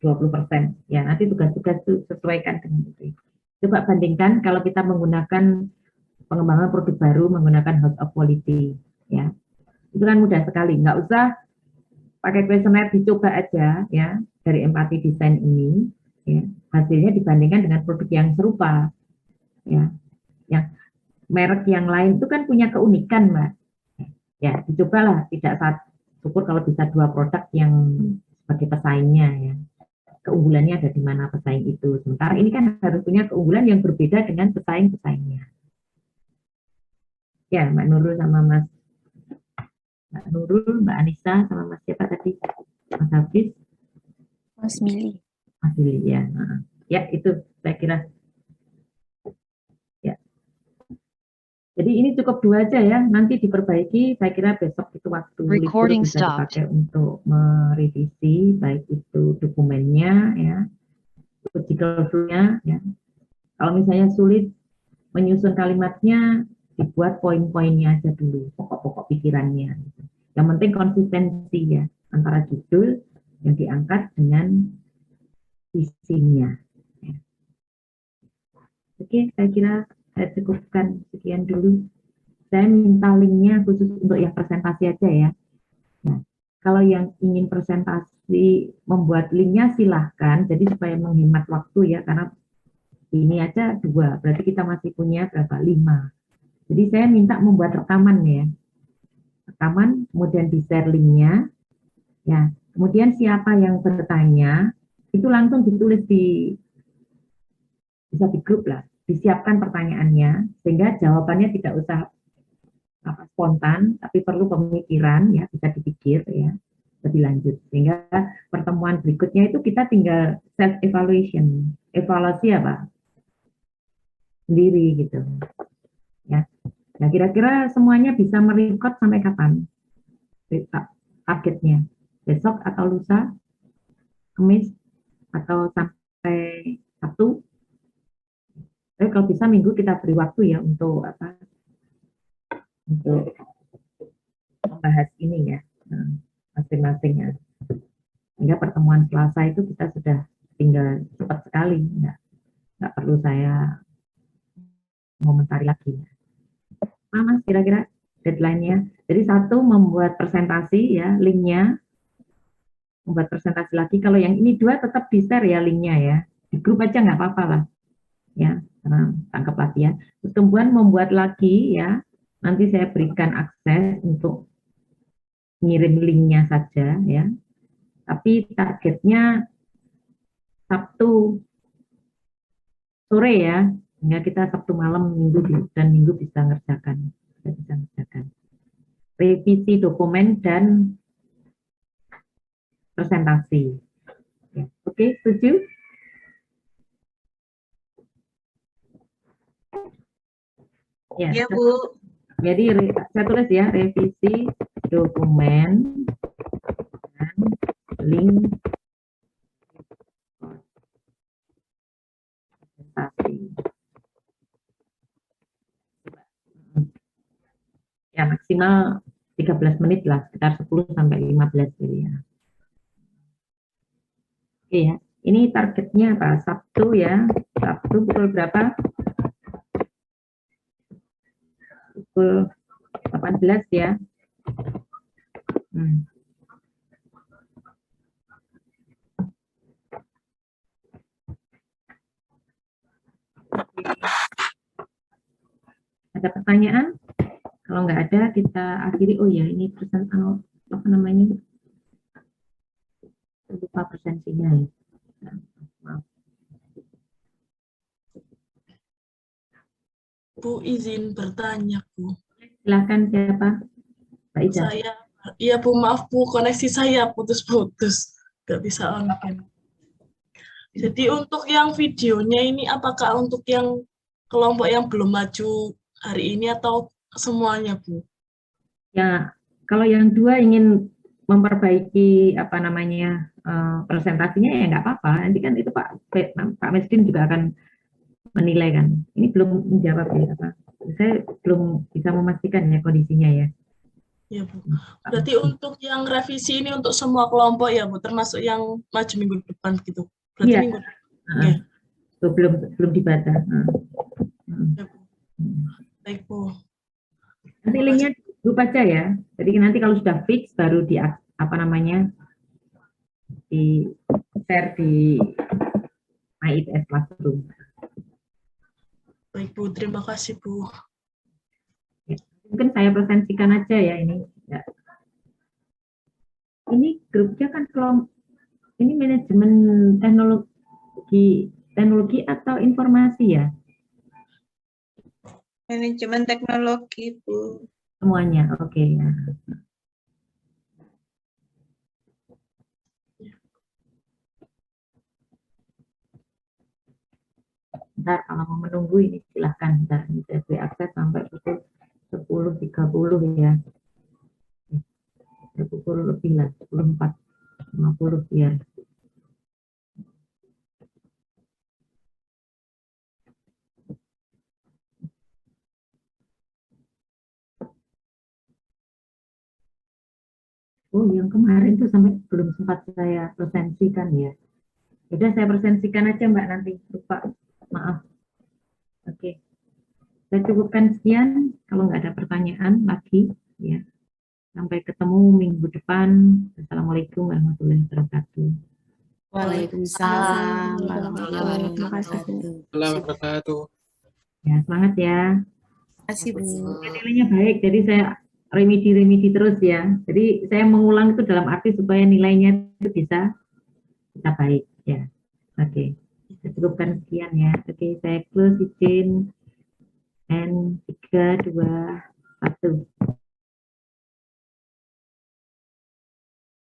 20%. Ya, nanti tugas-tugas itu sesuaikan dengan itu. Coba bandingkan kalau kita menggunakan pengembangan produk baru menggunakan House of Quality ya. Itu kan mudah sekali, nggak usah pakai questionnaire, dicoba aja ya dari empathy design ini ya. Hasilnya dibandingkan dengan produk yang serupa ya. Yang merek yang lain itu kan punya keunikan Mbak. Ya, dicobalah, tidak syukur kalau bisa 2 produk yang sebagai pesaingnya ya. Keunggulannya ada di mana pesaing itu. Sementara ini kan harus punya keunggulan yang berbeda dengan pesaing-pesaingnya. Ya, Mbak Nurul sama Mbak Nurul, Mbak Anissa sama Mas siapa tadi? Mas Hafiz? Mas Billy. Mas Billy ya. Ya, itu saya kira. Ya. Jadi ini cukup 2 aja ya. Nanti diperbaiki. Saya kira besok itu waktu libur bisa dipakai untuk merevisi baik itu dokumennya ya, logical flow-nya ya. Kalau misalnya sulit menyusun kalimatnya, dibuat poin-poinnya aja dulu, pokok-pokok pikirannya. Yang penting konsistensi ya antara judul yang diangkat dengan isinya. Ya. Oke, saya kira saya cukupkan sekian dulu. Saya minta linknya khusus untuk yang presentasi aja ya. Nah, kalau yang ingin presentasi membuat linknya silahkan, jadi supaya menghemat waktu ya, karena ini aja 2, berarti kita masih punya berapa? 5. Jadi saya minta membuat rekaman ya. Rekaman, kemudian di-share linknya. Ya, kemudian siapa yang bertanya, itu langsung ditulis bisa di grup lah. Disiapkan pertanyaannya, sehingga jawabannya tidak usah spontan, tapi perlu pemikiran ya, bisa dipikir ya, lebih lanjut. Sehingga pertemuan berikutnya itu kita tinggal self-evaluation. Evaluasi apa? Sendiri gitu. Ya. Nah, kira-kira semuanya bisa merecord sampai kapan? Targetnya besok atau lusa, Kamis atau sampai Sabtu? Tapi kalau bisa minggu kita beri waktu ya untuk apa? Untuk membahas ini ya masing-masingnya. Sehingga pertemuan Selasa itu kita sudah tinggal cepat sekali, nggak perlu saya komentari lagi. Mas, kira-kira deadline-nya. Jadi 1 membuat presentasi ya, linknya, membuat presentasi lagi. Kalau yang ini 2 tetap di-share ya linknya ya. Di grup aja nggak apa-apa lah. ya, tangkap latihan. Terus kemudian membuat lagi ya, nanti saya berikan akses untuk ngirim linknya saja ya. Tapi targetnya Sabtu sore ya, sehingga kita Sabtu malam dan Minggu bisa ngerjakan, revisi dokumen dan presentasi. Ya. Oke, setuju? Ya, Ya, Bu. Jadi saya tulis ya, revisi dokumen dan link presentasi. Ya, maksimal 13 menit lah, sekitar 10 sampai 15 jadi ya. Oke ya, ini targetnya apa? Sabtu ya, Sabtu pukul berapa? Pukul 18 ya. Ada pertanyaan? Kalau nggak ada, kita akhiri. Oh ya, ini present apa namanya? Lupa presentasinya ya. Maaf. Bu, izin bertanya, Bu. Silakan siapa? Mbak Ida. Saya, iya Bu, maaf Bu, koneksi saya putus-putus, nggak bisa on cam. Jadi untuk yang videonya ini, apakah untuk yang kelompok yang belum maju hari ini atau semuanya, Bu? Ya, kalau yang dua ingin memperbaiki apa namanya presentasinya ya nggak apa-apa. Nanti kan itu Pak Meskin juga akan menilai kan. Ini belum menjawab ya apa. Saya belum bisa memastikan ya kondisinya ya. Ya Bu. Berarti untuk yang revisi ini untuk semua kelompok ya Bu, termasuk yang maju minggu depan gitu. Berarti Iya. minggu depan. Okay. Itu belum dibaca. Ya, Bu. Baik Bu. Nanti linknya grup aja ya. Jadi nanti kalau sudah fix baru di apa namanya di share di MyITS Classroom. Baik Bu, terima kasih Bu. Ya, mungkin saya presentasikan aja ya ini. Ya. Ini grupnya kan ini manajemen teknologi atau informasi ya? Manajemen teknologi, Bu. Semuanya, oke ya. Bentar, kalau mau menunggu ini silahkan. Bentar, ini saya beri akses sampai pukul 10.30 ya. Pukul lebih lah, 10.50 biar. Oh, yang kemarin tuh sampai belum sempat saya presentasikan ya. Udah saya presentasikan aja Mbak nanti, lupa. Maaf. Oke. Saya cukupkan sekian. Kalau nggak ada pertanyaan lagi, ya. Sampai ketemu minggu depan. Assalamualaikum warahmatullahi wabarakatuh. Waalaikumsalam warahmatullahi wabarakatuh. Ya, semangat ya. Terima kasih Bu. Nilainya baik, jadi saya remedi terus ya. Jadi saya mengulang itu dalam arti supaya nilainya itu bisa baik ya. Oke. Saya cukupkan sekian ya. Oke, saya close izin. And 3, 2, 1.